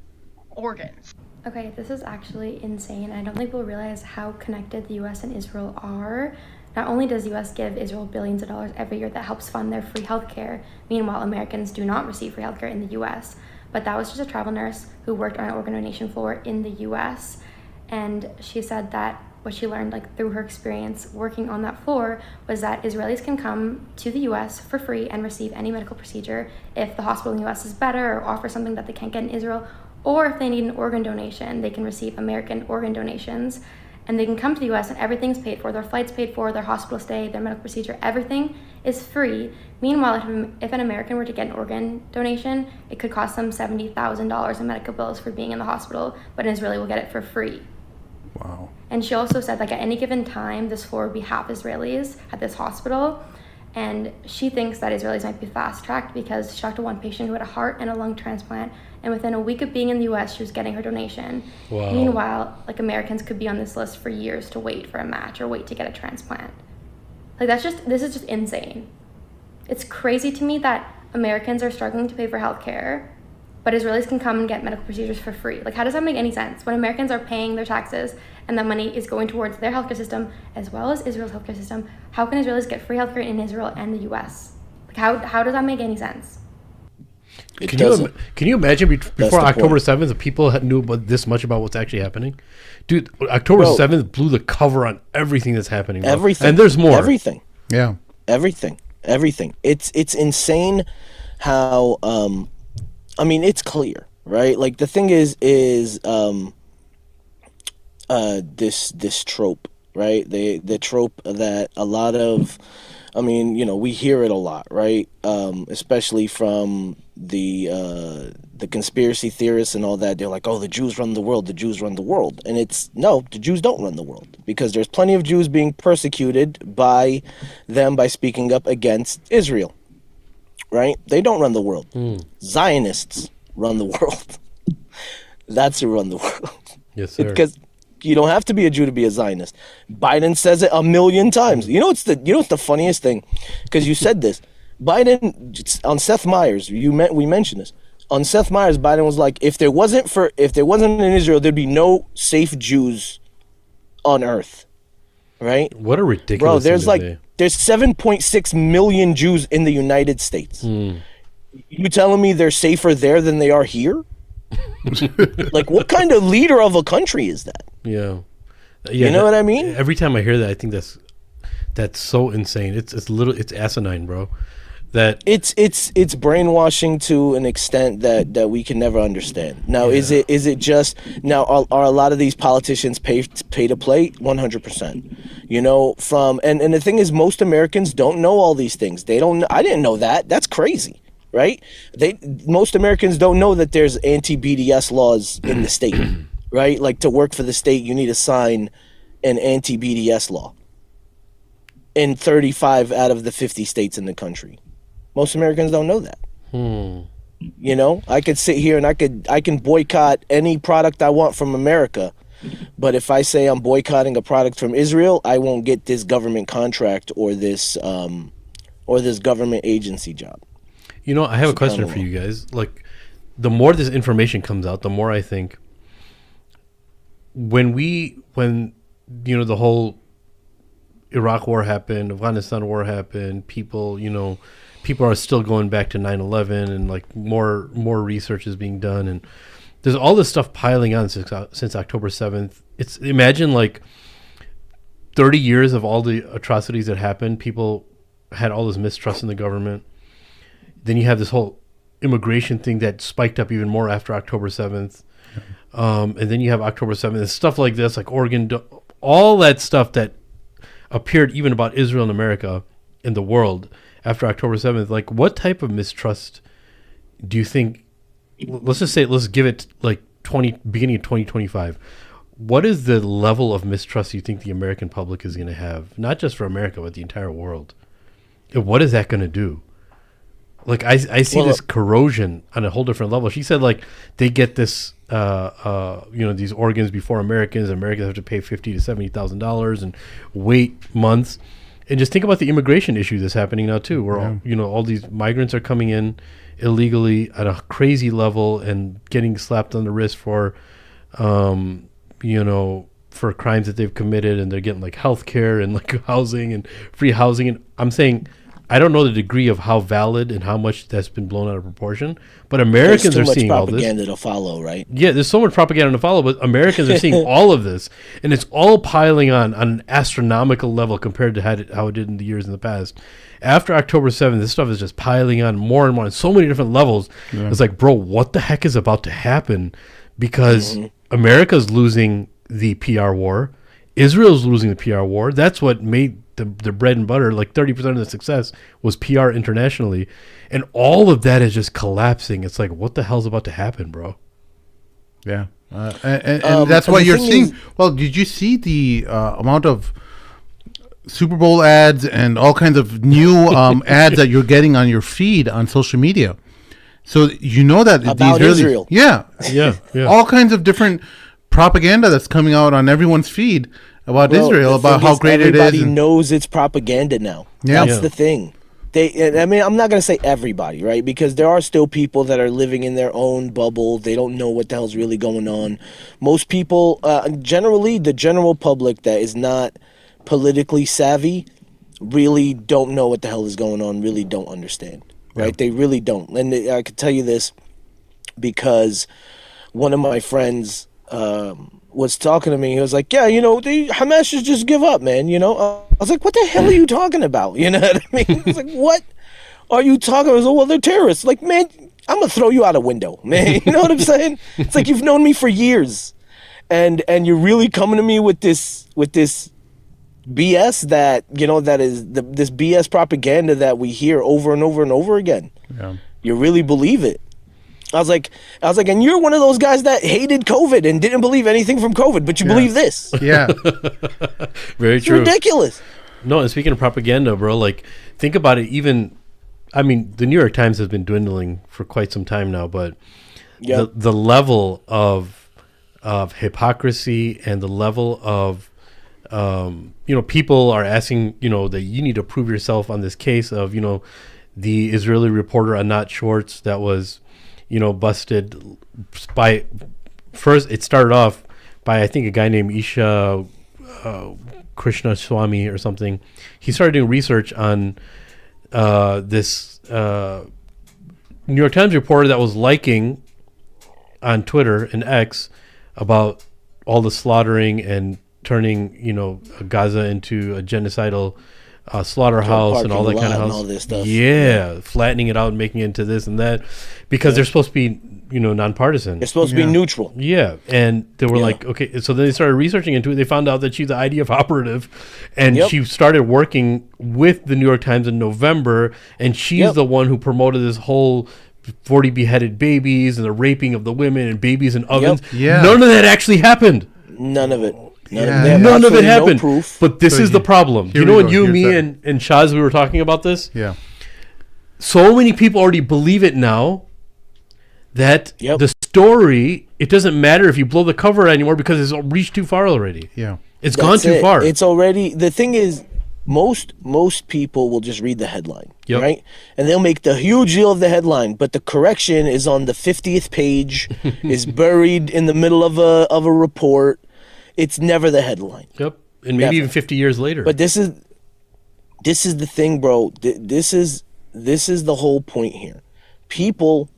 S9: organs.
S8: Okay, this is actually insane. I don't think people realize how connected the US and Israel are. Not only does the US give Israel billions of dollars every year that helps fund their free healthcare, meanwhile Americans do not receive free healthcare in the US. But that was just a travel nurse who worked on an organ donation floor in the US, and she said that what she learned through her experience working on that floor was that Israelis can come to the US for free and receive any medical procedure if the hospital in the US is better or offers something that they can't get in Israel, or if they need an organ donation, they can receive American organ donations, and they can come to the US and everything's paid for. Their flights paid for, their hospital stay, their medical procedure, everything is free. Meanwhile, if an American were to get an organ donation, it could cost them $70,000 in medical bills for being in the hospital, but an Israeli will get it for free.
S1: Wow.
S8: And she also said at any given time, this floor would be half Israelis at this hospital. And she thinks that Israelis might be fast-tracked because she talked to one patient who had a heart and a lung transplant, and within a week of being in the US, she was getting her donation.
S2: Wow.
S8: Meanwhile, Americans could be on this list for years to wait for a match or wait to get a transplant. This is just insane. It's crazy to me that Americans are struggling to pay for healthcare, but Israelis can come and get medical procedures for free. How does that make any sense? When Americans are paying their taxes and that money is going towards their healthcare system as well as Israel's healthcare system, how can Israelis get free healthcare in Israel and the US? How does that make any sense?
S2: Can you imagine before
S3: the
S2: October
S3: point.
S2: 7th, the people knew about this much about what's actually happening? Dude, October 7th blew the cover on everything that's happening. Bro.
S3: Everything.
S2: And there's more.
S3: Everything.
S1: Yeah.
S3: Everything. It's insane how it's clear, right? The thing is this trope right? The trope that a lot of, I mean, we hear it a lot, right? Especially from the conspiracy theorists and all that. They're like, oh, the Jews run the world, the Jews run the world. And it's, no, the Jews don't run the world, because there's plenty of Jews being persecuted by them by speaking up against Israel, right? They don't run the world. Zionists run the world. That's who run the world.
S2: Yes, sir.
S3: Because you don't have to be a Jew to be a Zionist. Biden says it a million times. You know what's the funniest thing? Because you said this. Biden on Seth Meyers, we mentioned this. On Seth Meyers, Biden was like, if there wasn't in Israel, there'd be no safe Jews on earth. Right?
S2: What a ridiculous
S3: Bro, there's
S2: thing to say.
S3: there's 7.6 million Jews in the United States. You telling me they're safer there than they are here? Like, what kind of leader of a country is that?
S2: Yeah.
S3: You know what I mean?
S2: Every time I hear that, I think that's so insane. It's asinine, bro. That
S3: it's brainwashing to an extent that we can never understand. Now, is it just now? Are a lot of these politicians pay to play? 100%. From and the thing is, most Americans don't know all these things. They don't. I didn't know that. That's crazy, right? Most Americans don't know that there's anti-BDS laws in the state, right? Like, to work for the state, you need to sign an anti-BDS law in 35 out of the 50 states in the country. Most Americans don't know that. I could sit here and I can boycott any product I want from America, but if I say I'm boycotting a product from Israel, I won't get this government contract or this government agency job.
S2: I have a question for you guys. Like, the more this information comes out, the more I think when the whole Iraq war happened, Afghanistan war happened, people are still going back to 9/11, and like more research is being done, and there's all this stuff piling on since October 7th. It's, imagine like 30 years of all the atrocities that happened. People had all this mistrust in the government. Then you have this whole immigration thing that spiked up even more after October 7th. And then you have October 7th and stuff like this, like Oregon, all that stuff that appeared even about Israel and America in the world after October 7th. Like, what type of mistrust do you think, let's give it like beginning of 2025. What is the level of mistrust you think the American public is going to have? Not just for America, but the entire world. And what is that going to do? Like, I see this corrosion on a whole different level. She said, like, they get this, these organs before Americans. Americans have to pay $50,000 to $70,000 and wait months. And just think about the immigration issue that's happening now too, where all these migrants are coming in illegally at a crazy level and getting slapped on the wrist for, for crimes that they've committed, and they're getting like health care and like housing and free housing. And I'm saying, I don't know the degree of how valid and how much that's been blown out of proportion, but Americans are seeing all this.
S3: There's too much propaganda to follow, right?
S2: Yeah, there's so much propaganda to follow, but Americans are seeing all of this, and it's all piling on an astronomical level compared to how it did in the years in the past. After October 7th, this stuff is just piling on more and more on so many different levels. Yeah. It's like, bro, what the heck is about to happen? Because America's losing the PR war. Israel's losing the PR war. That's what made the bread and butter. Like 30% of the success was PR internationally, and all of that is just collapsing. It's like, what the hell's about to happen, bro?
S1: Yeah, and that's why you're seeing. Well, did you see the amount of Super Bowl ads and all kinds of new ads that you're getting on your feed on social media? So that
S3: about
S1: these
S3: Israel,
S2: yeah,
S1: all kinds of different propaganda that's coming out on everyone's feed about Israel, about how great it is.
S3: Everybody knows it's propaganda now.
S1: Yeah.
S3: That's the thing. I'm not going to say everybody, right? Because there are still people that are living in their own bubble. They don't know what the hell's really going on. Most people, generally, the general public that is not politically savvy, really don't know what the hell is going on, really don't understand, right? Yeah. They really don't. And I can tell you this because one of my friends was talking to me. He was like, yeah, the Hamas should just give up, man. I was like, what the hell are you talking about? You know what I mean? I was like, what are you talking about? I was like, well, they're terrorists. Like, man, I'm going to throw you out a window, man. You know what I'm saying? It's like, you've known me for years. And you're really coming to me with this BS that that is this BS propaganda that we hear over and over and over again.
S1: Yeah.
S3: You really believe it. I was like, and you're one of those guys that hated COVID and didn't believe anything from COVID, but you believe this.
S1: Yeah.
S2: Very
S3: It's
S2: true.
S3: ridiculous.
S2: No, and speaking of propaganda, bro, like think about it. Even, I mean, the New York Times has been dwindling for quite some time now, but the level of hypocrisy and the level of people are asking, that you need to prove yourself on this case of, the Israeli reporter Anat Schwartz that was, busted by, first it started off by, I think, a guy named Isha Krishna Swami or something. He started doing research on this New York Times reporter that was liking on Twitter and X about all the slaughtering and turning, Gaza into a genocidal slaughterhouse and all that kind of house.
S3: All this stuff.
S2: Yeah, flattening it out and making it into this and that, because they're supposed to be, nonpartisan.
S3: They're supposed to be neutral.
S2: Yeah, and they were like, okay, so then they started researching into it. They found out that she's the IDF operative, and she started working with the New York Times in November, and she's the one who promoted this whole 40 beheaded babies and the raping of the women and babies in ovens.
S1: Yeah.
S2: None of that actually happened.
S3: None of it.
S2: None of it happened.
S3: No proof.
S2: But this is the problem.
S1: Here
S2: When
S1: we
S2: you,
S1: go.
S2: me,
S1: Here's
S2: and Shaz, we were talking about this?
S1: Yeah.
S2: So many people already believe it now that the story, it doesn't matter if you blow the cover anymore because it's reached too far already.
S1: Yeah.
S2: It's gone too far.
S3: It's already, the thing is, most people will just read the headline, right? And they'll make the huge deal of the headline, but the correction is on the 50th page, is buried in the middle of a report. It's never the headline.
S2: Yep. And maybe even 50 years later.
S3: But this is the thing, bro. This is the whole point here. People,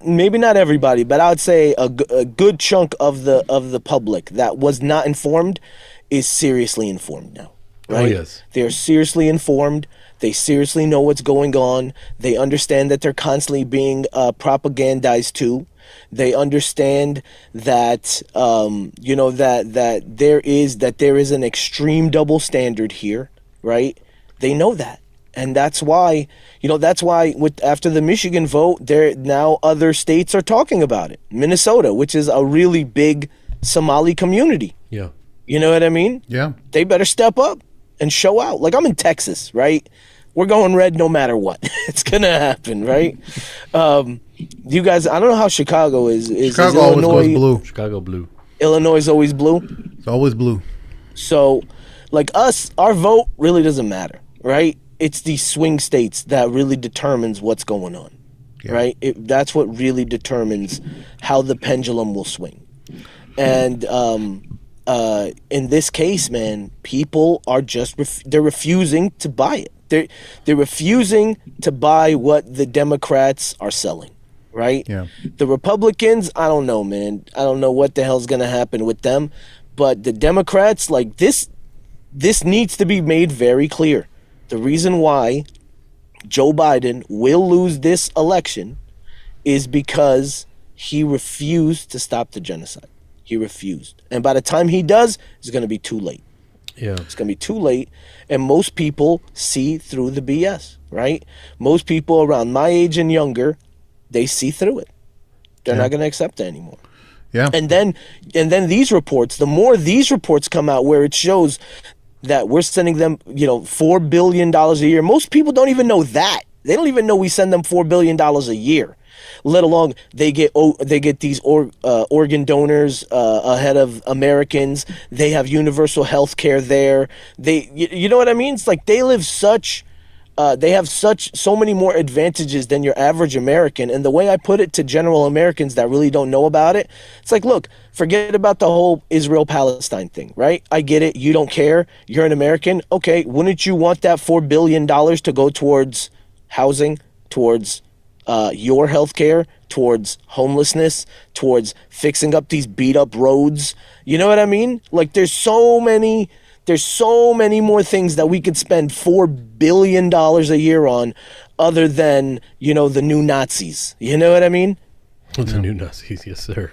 S3: maybe not everybody, but I would say a good chunk of the public that was not informed is seriously informed now. Right?
S2: Oh, yes.
S3: They're seriously informed. They seriously know what's going on. They understand that they're constantly being propagandized to. They understand that that there is an extreme double standard here, right? They know that, and that's why after the Michigan vote, there now other states are talking about it. Minnesota, which is a really big Somali community.
S2: Yeah.
S3: You know what I mean?
S1: Yeah.
S3: They better step up and show out. Like, I'm in Texas, right? We're going red no matter what. It's gonna happen, right? You guys, I don't know how Chicago is.
S1: Chicago always goes blue.
S2: Chicago blue.
S3: Illinois is always blue.
S1: It's always blue.
S3: So, like us, our vote really doesn't matter, right? It's these swing states that really determines what's going on, right? That's what really determines how the pendulum will swing. And in this case, man, people are just they're refusing to buy it. They're refusing to buy what the Democrats are selling, right?
S1: Yeah.
S3: The Republicans, I don't know, man. I don't know what the hell's gonna happen with them, but the Democrats, like this needs to be made very clear. The reason why Joe Biden will lose this election is because he refused to stop the genocide. He refused. And by the time he does, it's going to be too late.
S2: Yeah.
S3: It's going to be too late. And most people see through the BS, right? Most people around my age and younger, they see through it. They're not going to accept it anymore.
S1: Yeah.
S3: And then these reports, the more these reports come out where it shows that we're sending them, $4 billion a year. Most people don't even know that. They don't even know we send them $4 billion a year. Let alone they get these organ donors ahead of Americans. They have universal health care there. You know what I mean? It's like they have so many more advantages than your average American. And the way I put it to general Americans that really don't know about it, it's like, look, forget about the whole Israel-Palestine thing, right? I get it. You don't care. You're an American. Okay, wouldn't you want that $4 billion to go towards housing, towards your healthcare, towards homelessness, towards fixing up these beat up roads? You know what I mean? Like, there's so many more things that we could spend $4 billion a year on other than, the new Nazis. You know what I mean?
S2: The new Nazis, yes, sir.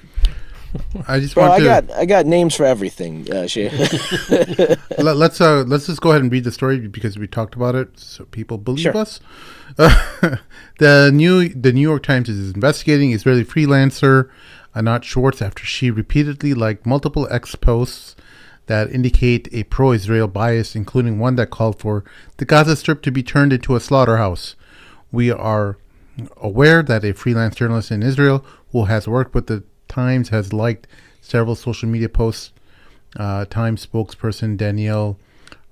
S1: I just
S3: Bro,
S1: want to.
S3: I got names for everything.
S1: Let's just go ahead and read the story because we talked about it, so people believe
S3: Sure.
S1: us. The New York Times is investigating Israeli freelancer Anat Schwartz after she repeatedly liked multiple X posts that indicate a pro-Israel bias, including one that called for the Gaza Strip to be turned into a slaughterhouse. We are aware that a freelance journalist in Israel who has worked with the Times has liked several social media posts. Times spokesperson Danielle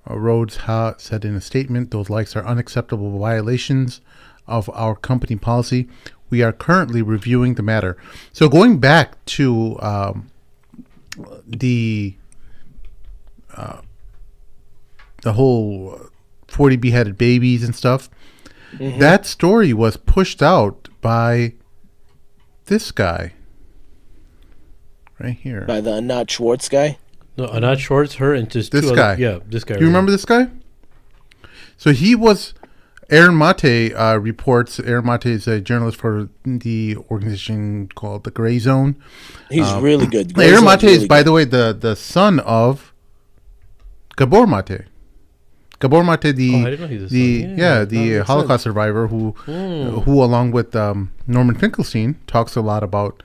S1: Rhodes said in a statement, "Those likes are unacceptable violations of our company policy. We are currently reviewing the matter." So going back to the whole 40 beheaded babies and stuff, that story was pushed out by this guy right here.
S3: By the Anat Schwartz guy?
S2: No, Anat Schwartz, her, and just
S1: This
S2: two
S1: guy.
S2: other, yeah, this guy.
S1: Do you remember this guy? So he was Aaron Mate reports. Aaron Mate is a journalist for the organization called the Gray Zone.
S3: He's really good.
S1: Aaron Mate is, by the way, the son of Gabor Mate. Gabor Mate,
S2: I didn't know he was
S1: the
S2: son. Yeah, that
S1: the
S2: makes
S1: Holocaust survivor who along with Norman Finkelstein talks a lot about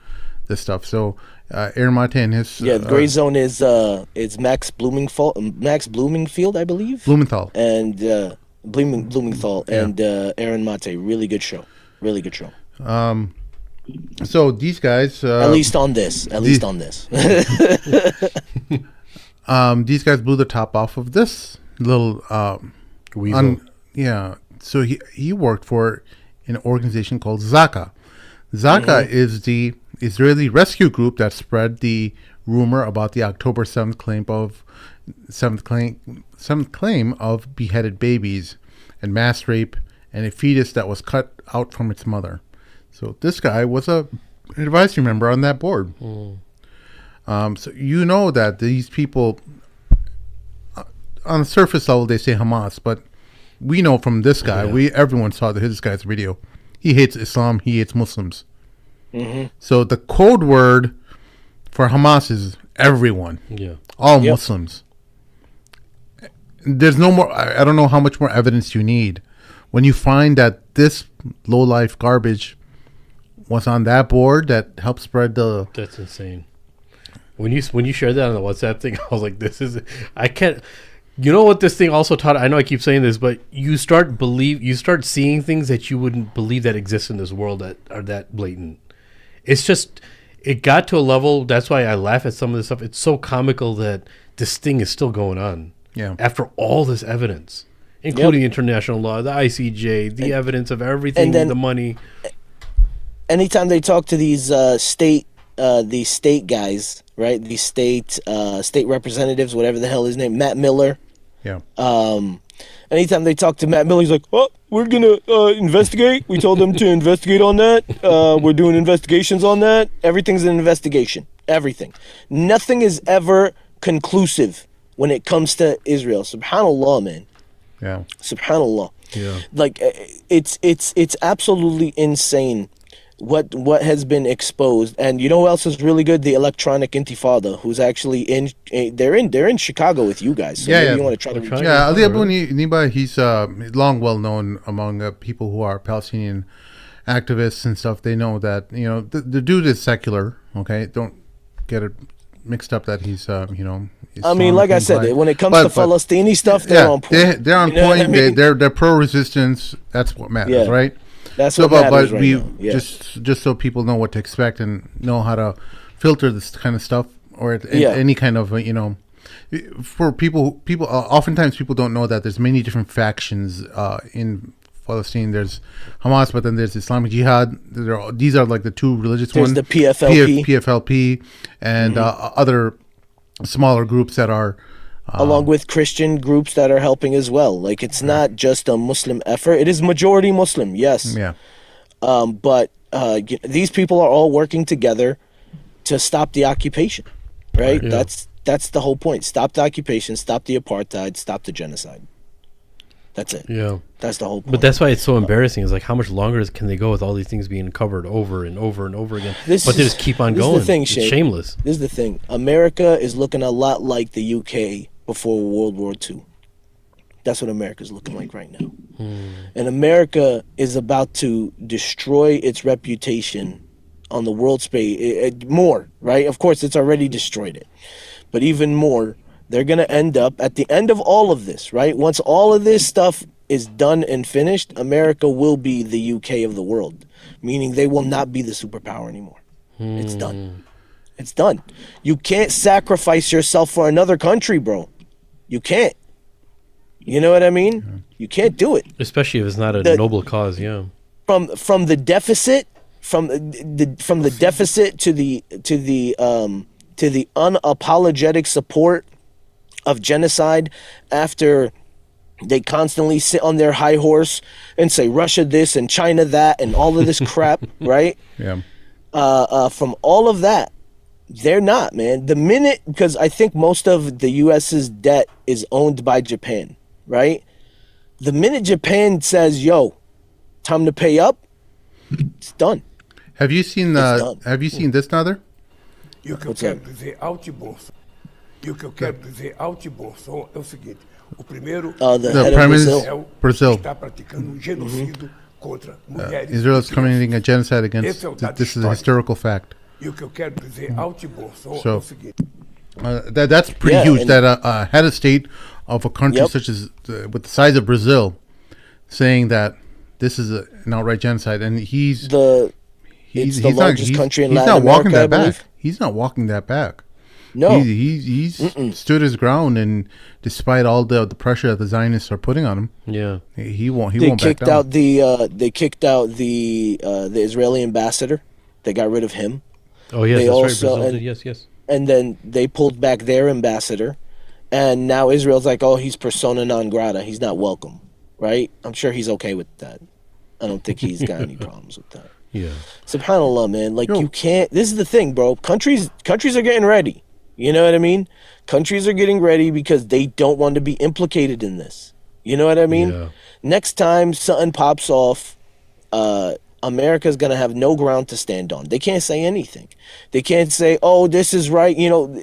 S1: this stuff. So Aaron Mate and his
S3: the Gray Zone is Max Bloomingfield, I believe.
S1: Blumenthal
S3: And Blumenthal and Aaron Mate. Really good show. Really good show.
S1: So these guys,
S3: At least on this.
S1: these guys blew the top off of this little
S2: Weasel.
S1: So he worked for an organization called Zaka. Zaka is the Israeli rescue group that spread the rumor about the October 7th claim of beheaded babies and mass rape and a fetus that was cut out from its mother. So this guy was an advisory member on that board. So you know that these people, on the surface level, they say Hamas, but we know from this guy, everyone saw this guy's video. He hates Islam. He hates Muslims. So the code word for Hamas is everyone.
S2: Yeah.
S1: All Muslims. There's no more. I don't know how much more evidence you need when you find that this low-life garbage was on that board that helped spread the.
S2: That's insane. When you shared that on the WhatsApp thing, I was like, "This is." I can't. You know what this thing also taught? I know I keep saying this, but you start seeing things that you wouldn't believe that exist in this world that are that blatant. It's just, it got to a level. That's why I laugh at some of this stuff. It's so comical that this thing is still going on.
S1: Yeah.
S2: After all this evidence, including international law, the ICJ, the evidence of everything,
S3: then-
S2: the money.
S3: Anytime they talk to these state guys, right? These state representatives, whatever the hell his name, Matt Miller.
S1: Yeah.
S3: Anytime they talk to Matt Miller, he's like, "Oh, we're gonna investigate. We told them to investigate on that. We're doing investigations on that. Everything's an investigation. Everything. Nothing is ever conclusive when it comes to Israel. Subhanallah, man.
S1: Yeah.
S3: Subhanallah.
S2: Yeah.
S3: Like it's absolutely insane what has been exposed. And you know who else is really good? The Electronic Intifada, who's actually they're in Chicago with you guys. So maybe you want to try to reach
S1: Yeah, Ali Abu Niba, he's long well known among people who are Palestinian activists and stuff. They know that, you know, the dude is secular, okay? Don't get it mixed up that he's, you know...
S3: I mean, like I said, when it comes to Palestinian stuff, they're on point.
S1: They're on point. I mean? They're pro-resistance. That's what matters, right?
S3: That's what matters right now. Yeah.
S1: Just so people know what to expect and know how to filter this kind of stuff, or any kind of, you know, for people oftentimes people don't know that there's many different factions in Palestine. There's Hamas, but then there's Islamic Jihad. These are like the two religious ones.
S3: There's the PFLP.
S1: PFLP, and other smaller groups that are
S3: along with Christian groups that are helping as well. Like, it's not just a Muslim effort. It is majority Muslim, yes.
S1: Yeah.
S3: But these people are all working together to stop the occupation, right?
S2: Yeah.
S3: That's the whole point. Stop the occupation, stop the apartheid, stop the genocide. That's it.
S2: Yeah.
S3: That's the whole point.
S2: But that's why it's so embarrassing. It's like, how much longer can they go with all these things being covered over and over and over again? But they just keep on going.
S3: The thing,
S2: it's shameless.
S3: This is the thing. America is looking a lot like the UK before World War II. That's what America's looking like right now. And America is about to destroy its reputation on the world stage more, right? Of course, it's already destroyed it. But even more, they're going to end up at the end of all of this, right? Once all of this stuff is done and finished, America will be the UK of the world, meaning they will not be the superpower anymore. It's done. It's done. You can't sacrifice yourself for another country, bro. You can't. You know what I mean? You can't do it.
S2: Especially if it's not a noble cause, yeah.
S3: From the deficit, from the deficit to the unapologetic support of genocide after they constantly sit on their high horse and say Russia this and China that and all of this crap, right?
S1: Yeah.
S3: From all of that, they're not, man. The minute, because I think most of the U.S.'s debt is owned by Japan, right? The minute Japan says, yo, time to pay up, it's done.
S1: Have you seen this, Nader?
S10: E o que eu quero dizer altibolso. E o que eu quero dizer altibolso é o seguinte: o primeiro,
S3: the
S1: Prime Minister Brazil
S10: está praticando genocídio contra mulheres.
S1: Israel is committing a genocide against. This is a historical fact.
S10: E o que eu quero dizer altibolso é
S1: So
S10: o seguinte.
S1: That's pretty huge. That head of state of a country such as with the size of Brazil saying that this is an outright genocide, and he's
S3: the largest country in Latin America, I believe.
S1: He's not walking that back.
S3: No,
S1: he's stood his ground, and despite all the pressure that the Zionists are putting on him, he won't back down.
S3: They kicked out the Israeli ambassador. They got rid of him.
S2: Oh yes,
S3: they
S2: that's
S3: also,
S2: right. Brazil did, yes.
S3: And then they pulled back their ambassador, and now Israel's like, oh, he's persona non grata. He's not welcome, right? I'm sure he's okay with that. I don't think he's got any problems with that.
S2: Yeah.
S3: SubhanAllah, man. Like, you can't. This is the thing, bro. Countries are getting ready. You know what I mean? Countries are getting ready because they don't want to be implicated in this. You know what I mean?
S2: Yeah.
S3: Next time something pops off, America's going to have no ground to stand on. They can't say anything. They can't say, oh, this is right. You know,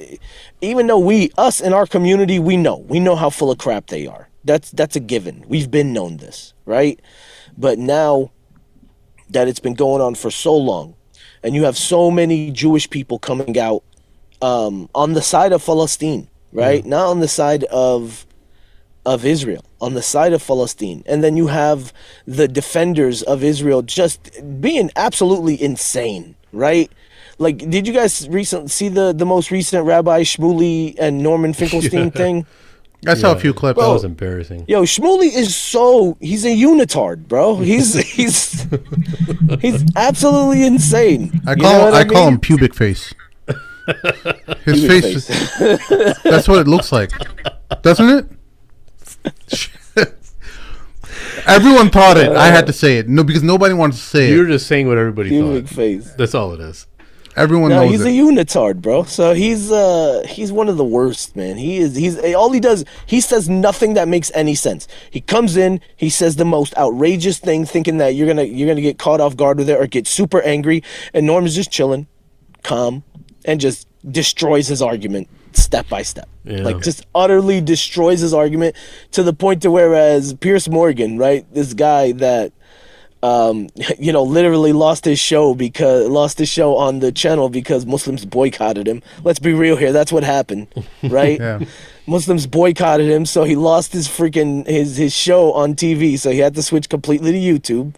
S3: even though us in our community, we know how full of crap they are. That's a given. We've been known this, right? But now that it's been going on for so long, and you have so many Jewish people coming out on the side of Palestine, right? Not on the side of Israel, on the side of Palestine. And then you have the defenders of Israel just being absolutely insane, right? Like, did you guys recently see the most recent Rabbi Shmuley and Norman Finkelstein thing?
S1: I saw a few clips.
S2: That was embarrassing.
S3: Yo, Shmuley is he's a unitard, bro. He's absolutely insane.
S1: I call him pubic face. His face. That's what it looks like, doesn't it? Everyone thought it. I had to say it. No, because nobody wanted to say it.
S2: You're just saying what everybody
S3: pubic
S2: thought.
S3: Face.
S2: That's all it is.
S1: Everyone knows
S3: he's
S1: it.
S3: a unitard, bro. So he's one of the worst, man. He's all he does. He says nothing that makes any sense. He comes in, he says the most outrageous thing, thinking that you're gonna get caught off guard with it or get super angry, and Norm's just chilling, calm, and just destroys his argument step by step. Like, just utterly destroys his argument to the point to whereas Pierce Morgan, right, this guy that literally lost his show on the channel because Muslims boycotted him. Let's be real here. That's what happened, right? Muslims boycotted him, so he lost his freaking his show on TV. So he had to switch completely to YouTube.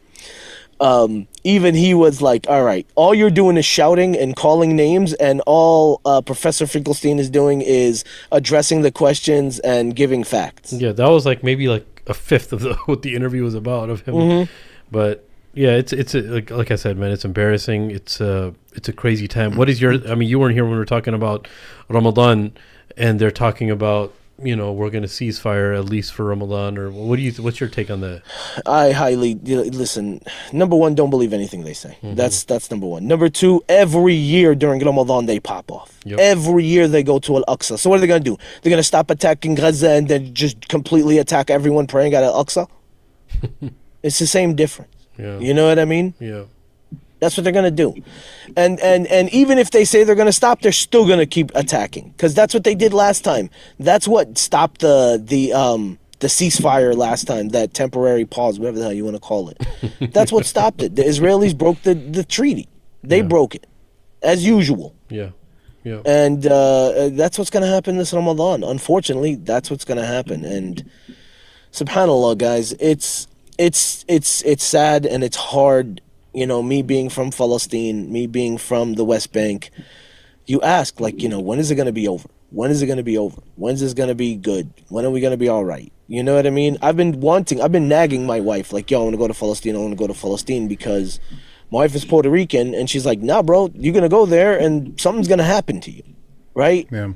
S3: Even he was like, all right, all you're doing is shouting and calling names, and all Professor Finkelstein is doing is addressing the questions and giving facts.
S2: Yeah, that was like maybe like a fifth of what the interview was about of him. But yeah, it's like I said, man, it's embarrassing. It's a crazy time. What is I mean, you weren't here when we were talking about Ramadan, and they're talking about, we're going to ceasefire at least for Ramadan, or what's your take on that?
S3: I highly listen. Number one, don't believe anything they say. That's number one. Number two, every year during Ramadan they pop off. Every year they go to Al-Aqsa. So what are they going to do? They're going to stop attacking Gaza and then just completely attack everyone praying at Al-Aqsa? It's the same difference.
S2: Yeah.
S3: You know what I mean?
S2: Yeah.
S3: That's what they're gonna do, and even if they say they're gonna stop, they're still gonna keep attacking because that's what they did last time. That's what stopped the ceasefire last time, that temporary pause, whatever the hell you want to call it. That's what stopped it. The Israelis broke the treaty. They broke it, as usual.
S2: Yeah. Yeah.
S3: And that's what's gonna happen this Ramadan. Unfortunately, that's what's gonna happen. And subhanallah, guys, it's sad and it's hard. You know, me being from Palestine, me being from the West Bank, you ask, like, you know, when is it going to be over? When is it going to be over? When's this going to be good? When are we going to be all right? You know what I mean? I've been nagging my wife, like, yo, I want to go to Palestine. I want to go to Palestine because my wife is Puerto Rican. And she's like, nah, bro, you're going to go there and something's going to happen to you. Right?
S1: Yeah.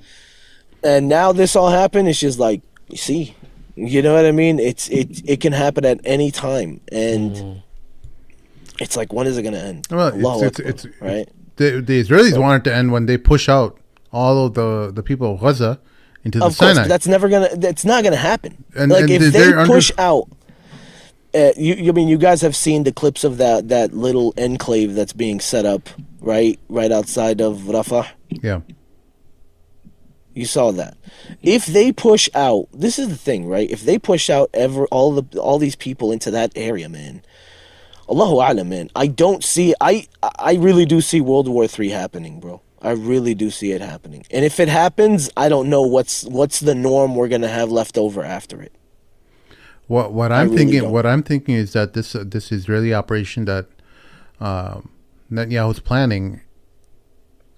S3: And now this all happened. It's just like, you see, you know what I mean? It can happen at any time. And it's like, when is it going to end?
S1: Well,
S3: it's right.
S1: The Israelis want it to end when they push out all of the people of Gaza into the Sinai.
S3: That's not gonna happen.
S1: And
S3: if they push out, you guys have seen the clips of that little enclave that's being set up right outside of Rafah.
S1: Yeah.
S3: You saw that. If they push out, this is the thing, right? If they push out all these people into that area, man, Allahu A'lam, man. I don't see. I really do see World War III happening, bro. I really do see it happening. And if it happens, I don't know what's the norm we're gonna have left over after it.
S1: What I'm thinking is that this Israeli operation that Netanyahu's planning,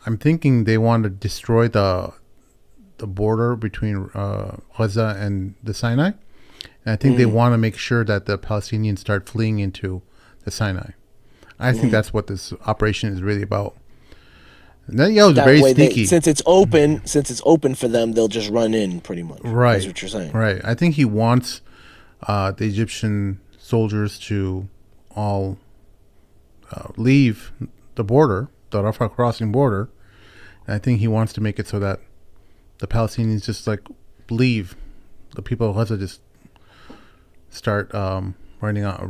S1: I'm thinking they want to destroy the border between Gaza and the Sinai. And I think they want to make sure that the Palestinians start fleeing into the Sinai. I think that's what this operation is really about. Netanyahu's very sneaky.
S3: Since it's open for them, they'll just run in pretty much.
S1: Right.
S3: That's what you're saying.
S1: Right. I think he wants the Egyptian soldiers to all leave the border, the Rafah crossing border. And I think he wants to make it so that the Palestinians just like leave. The people of Gaza just start running out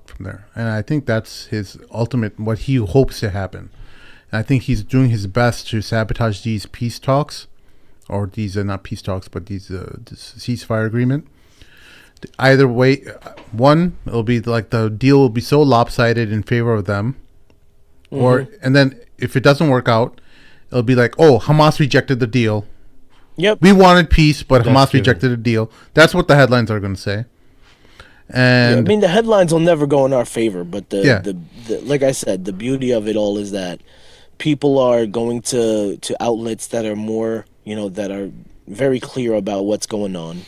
S1: from there. And I think that's his ultimate, what he hopes to happen. And I think he's doing his best to sabotage these peace talks, or these are not peace talks, but this ceasefire agreement. Either way, one, it'll be like the deal will be so lopsided in favor of them, and then if it doesn't work out, it'll be like, oh, Hamas rejected the deal.
S3: Yep.
S1: We wanted peace, but Hamas rejected the deal. That's what the headlines are going to say. And
S3: I mean, the headlines will never go in our favor, but the like I said, the beauty of it all is that people are going to outlets that are more, that are very clear about what's going on.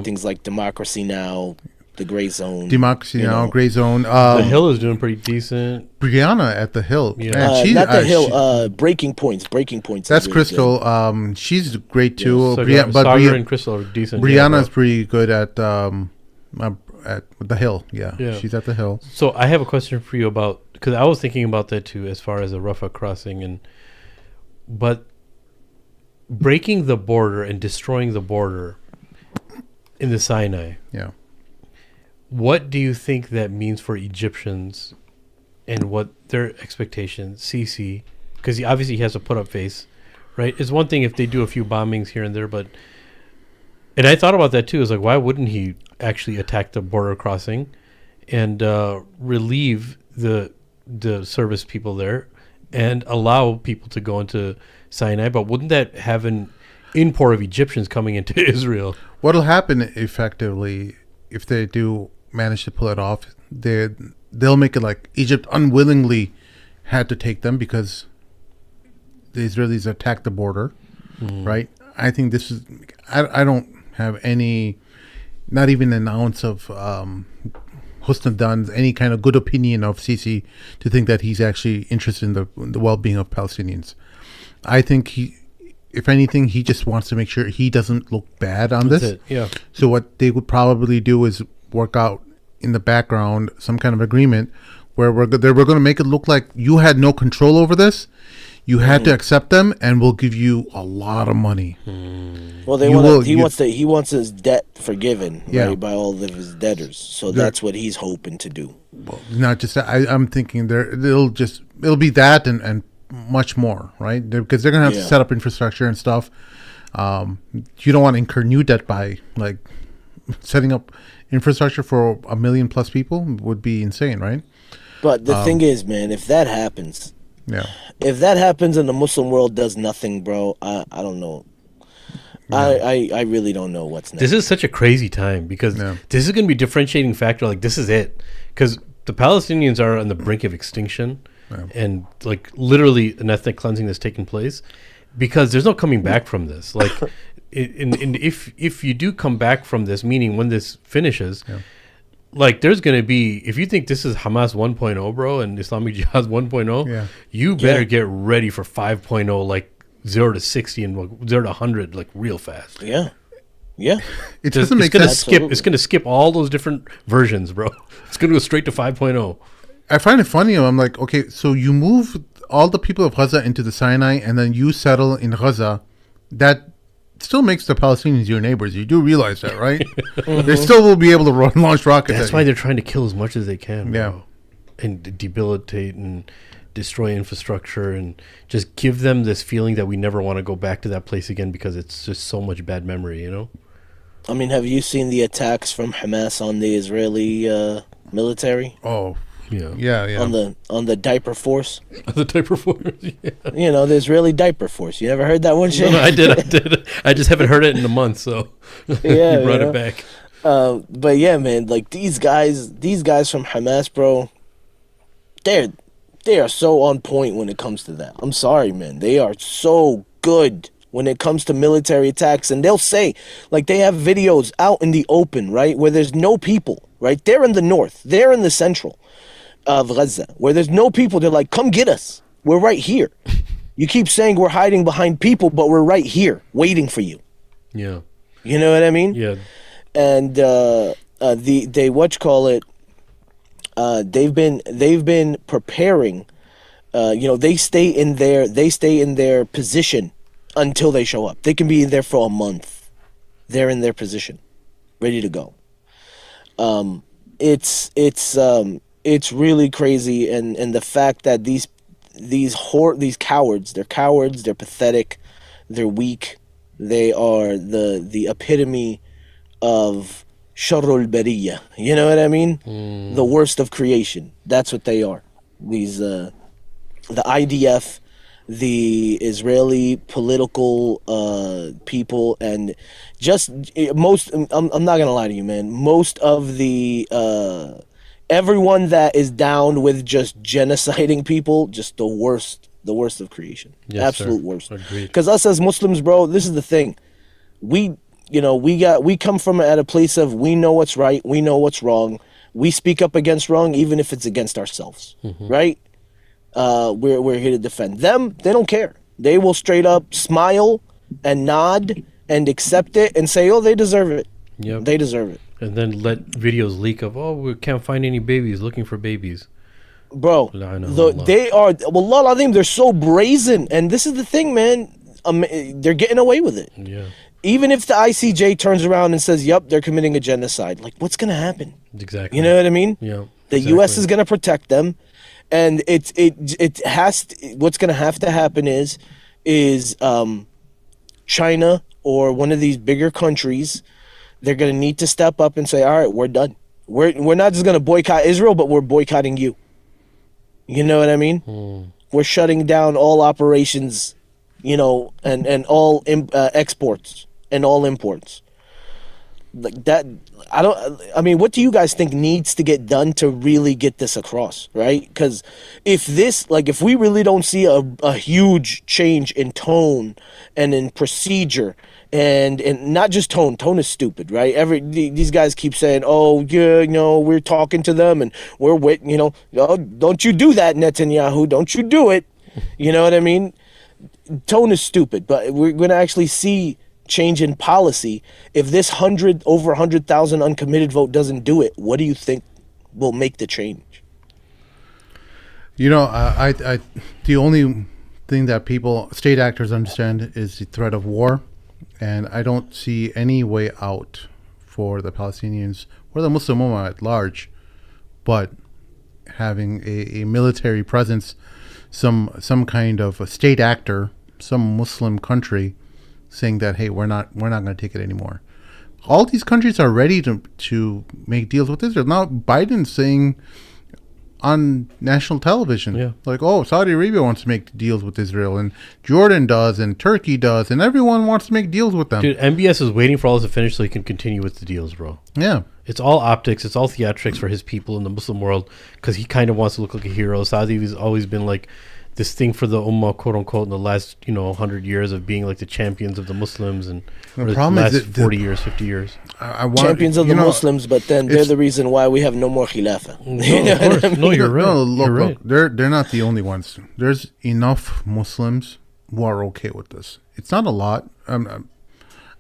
S3: Things like Democracy Now!, The Gray Zone.
S1: Democracy Now!, Gray Zone.
S2: The Hill is doing pretty decent.
S1: Brianna at The Hill.
S3: Yeah. Not The Hill. Breaking Points.
S1: That's Crystal. Good. She's great too.
S2: Yeah, Sagar and Crystal are decent.
S1: Brianna's pretty good at The Hill. Yeah, she's at The Hill.
S2: So I have a question for you about, because I was thinking about that too, as far as a Rafah crossing, but breaking the border and destroying the border in the Sinai.
S1: Yeah.
S2: What do you think that means for Egyptians and what their expectations, Sisi, because he obviously has a put up face, right? It's one thing if they do a few bombings here and there, and I thought about that too. It's like, why wouldn't he actually attack the border crossing and relieve the service people there and allow people to go into Sinai? But wouldn't that have an import of Egyptians coming into Israel?
S1: What'll happen effectively if they do manage to pull it off? They'll make it like Egypt unwillingly had to take them because the Israelis attacked the border, right? I think this is. I don't have any, not even an ounce of Husna Dan's any kind of good opinion of Sisi to think that he's actually interested in the well-being of Palestinians. I think if anything, he just wants to make sure he doesn't look bad on this.
S2: Yeah.
S1: So what they would probably do is work out in the background some kind of agreement where we're going to make it look like you had no control over this. You had to accept them, and we'll give you a lot of money.
S3: Well, he wants his debt forgiven, right, by all of his debtors. So that's what he's hoping to do.
S1: Well, not just that. I'm thinking it'll be that and much more, right? Because they're gonna have to set up infrastructure and stuff. You don't want to incur new debt by like setting up infrastructure for 1 million plus people would be insane, right?
S3: But the thing is, man, if that happens, if that happens and the Muslim world does nothing, bro, I don't know. I really don't know what's next.
S2: This is such a crazy time because this is going to be a differentiating factor. Like, this is it. Because the Palestinians are on the brink of extinction and, like, literally an ethnic cleansing that's taking place because there's no coming back from this. Like, if you do come back from this, meaning when this finishes, like, there's going to be, if you think this is Hamas 1.0, bro, and Islamic Jihad 1.0, you better get ready for 5.0, like, 0 to 60 and 0 to 100 like real fast.
S1: It doesn't make sense.
S2: It's gonna skip all those different versions, bro. It's gonna go straight to 5.0.
S1: I find it funny. I'm like, okay, so you move all the people of Gaza into the Sinai and then you settle in Gaza. That still makes the Palestinians your neighbors. You do realize that, right? They still will be able to launch rockets.
S2: That's why they're trying to kill as much as they can, bro. And debilitate and destroy infrastructure and just give them this feeling that we never want to go back to that place again because it's just so much bad memory, you know?
S3: I mean, have you seen the attacks from Hamas on the Israeli military?
S1: Oh,
S2: yeah.
S3: On the diaper force.
S2: The diaper force. Yeah.
S3: You know, the Israeli diper force. You never heard that one, Shay?
S2: No, I did. I just haven't heard it in a month, so you brought it back.
S3: But yeah, man, like these guys from Hamas, bro, they are so on point when it comes to that. I'm sorry, man. They are so good when it comes to military attacks. And they'll say, like, they have videos out in the open, right, where there's no people, right? They're in the north. They're in the central of Gaza, where there's no people. They're like, come get us. We're right here. You keep saying we're hiding behind people, but we're right here waiting for you.
S2: Yeah.
S3: You know what I mean?
S2: Yeah.
S3: And they've been preparing. They stay in their position until they show up. They can be there for a month. They're in their position, ready to go. It's really crazy, and the fact that these cowards, they're cowards, they're pathetic, they're weak, they are the epitome of Sharrul Bariya. You know what I mean? The worst of creation. That's what they are. These the IDF, the Israeli political people, and just most. I'm not gonna lie to you, man. Most of the everyone that is down with just genociding people, just the worst of creation.
S2: Yes,
S3: absolute
S2: sir.
S3: worst.
S2: Agreed.
S3: Because us as Muslims, bro, this is the thing. We come from at a place of we know what's right, we know what's wrong. We speak up against wrong, even if it's against ourselves, right? We're here to defend them. They don't care. They will straight up smile and nod and accept it and say, "Oh, they deserve it.
S2: Yep.
S3: They deserve it."
S2: And then let videos leak of, "Oh, we can't find any babies. Looking for babies."
S3: Bro, they are. Wallah al-Azim, they're so brazen, and this is the thing, man. They're getting away with it.
S2: Yeah.
S3: Even if the ICJ turns around and says, "Yep, they're committing a genocide," like what's gonna happen?
S2: Exactly.
S3: You know what I mean?
S2: Yeah.
S3: The U.S. is gonna protect them, and it has to, what's gonna have to happen is China or one of these bigger countries, they're gonna need to step up and say, "All right, we're done. We're not just gonna boycott Israel, but we're boycotting you." You know what I mean? We're shutting down all operations, and all exports and all imports. Like that, what do you guys think needs to get done to really get this across, right? Because if we really don't see a huge change in tone and in procedure, and not just tone is stupid, right? These guys keep saying, "Oh, yeah, we're talking to them and we're waiting," "Oh, don't you do that, Netanyahu, don't you do it." You know what I mean? Tone is stupid, but we're going to actually see change in policy. If this over 100,000 uncommitted vote doesn't do it, what do you think will make the change?
S1: I the only thing that state actors understand is the threat of war, and I don't see any way out for the Palestinians or the Muslim Ummah at large, but having a military presence, some kind of a state actor, some Muslim country saying that, hey, we're not going to take it anymore. All these countries are ready to make deals with Israel. Now Biden's saying on national television, like, oh, Saudi Arabia wants to make deals with Israel, and Jordan does, and Turkey does, and everyone wants to make deals with them.
S2: Dude, MBS is waiting for all this to finish so he can continue with the deals, bro.
S1: Yeah.
S2: It's all optics. It's all theatrics for his people in the Muslim world because he kind of wants to look like a hero. Saudi has always been like this thing for the Ummah, quote unquote, in the last 100 years of being like the champions of the Muslims, and
S1: the problem
S2: last
S1: is
S2: 40 years, 50 years.
S1: I want,
S3: champions of the Muslims, but then they're the reason why we have no more khilafah.
S2: No, you're right.
S1: No, look,
S2: you're right.
S1: They're not the only ones. There's enough Muslims who are okay with this. It's not a lot. I'm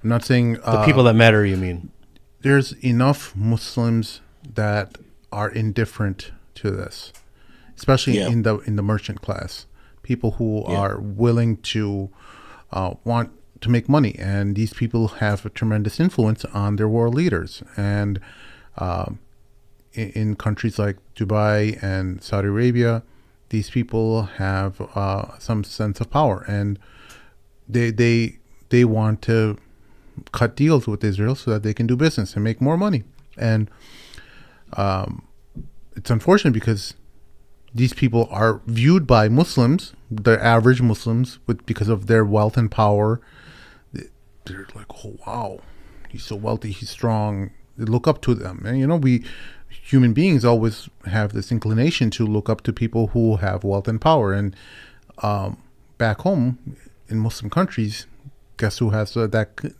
S1: not saying
S2: the people that matter. You mean?
S1: There's enough Muslims that are indifferent to this, especially in the merchant class. People who are willing to want to make money, and these people have a tremendous influence on their world leaders. And in countries like Dubai and Saudi Arabia, these people have some sense of power, and they want to cut deals with Israel so that they can do business and make more money. And it's unfortunate because these people are viewed by Muslims, the average Muslims, because of their wealth and power. They're like, oh wow, he's so wealthy, he's strong. They look up to them, and we human beings always have this inclination to look up to people who have wealth and power. And back home in Muslim countries, guess who has that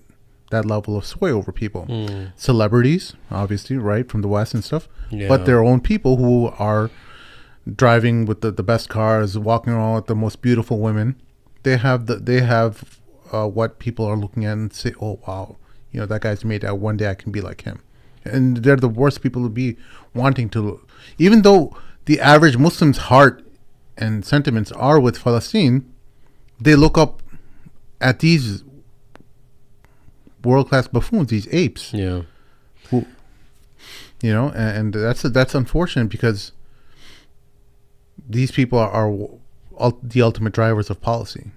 S1: level of sway over people? Celebrities, obviously, right, from the West and stuff, but their own people who are driving with the best cars, walking around with the most beautiful women. They have what people are looking at and say, oh wow, that guy's made that, one day I can be like him. And they're the worst people to be wanting to, even though the average Muslim's heart and sentiments are with Palestine, they look up at these world-class buffoons, these apes.
S2: Yeah.
S1: Who, and that's unfortunate because these people are the ultimate drivers of policy.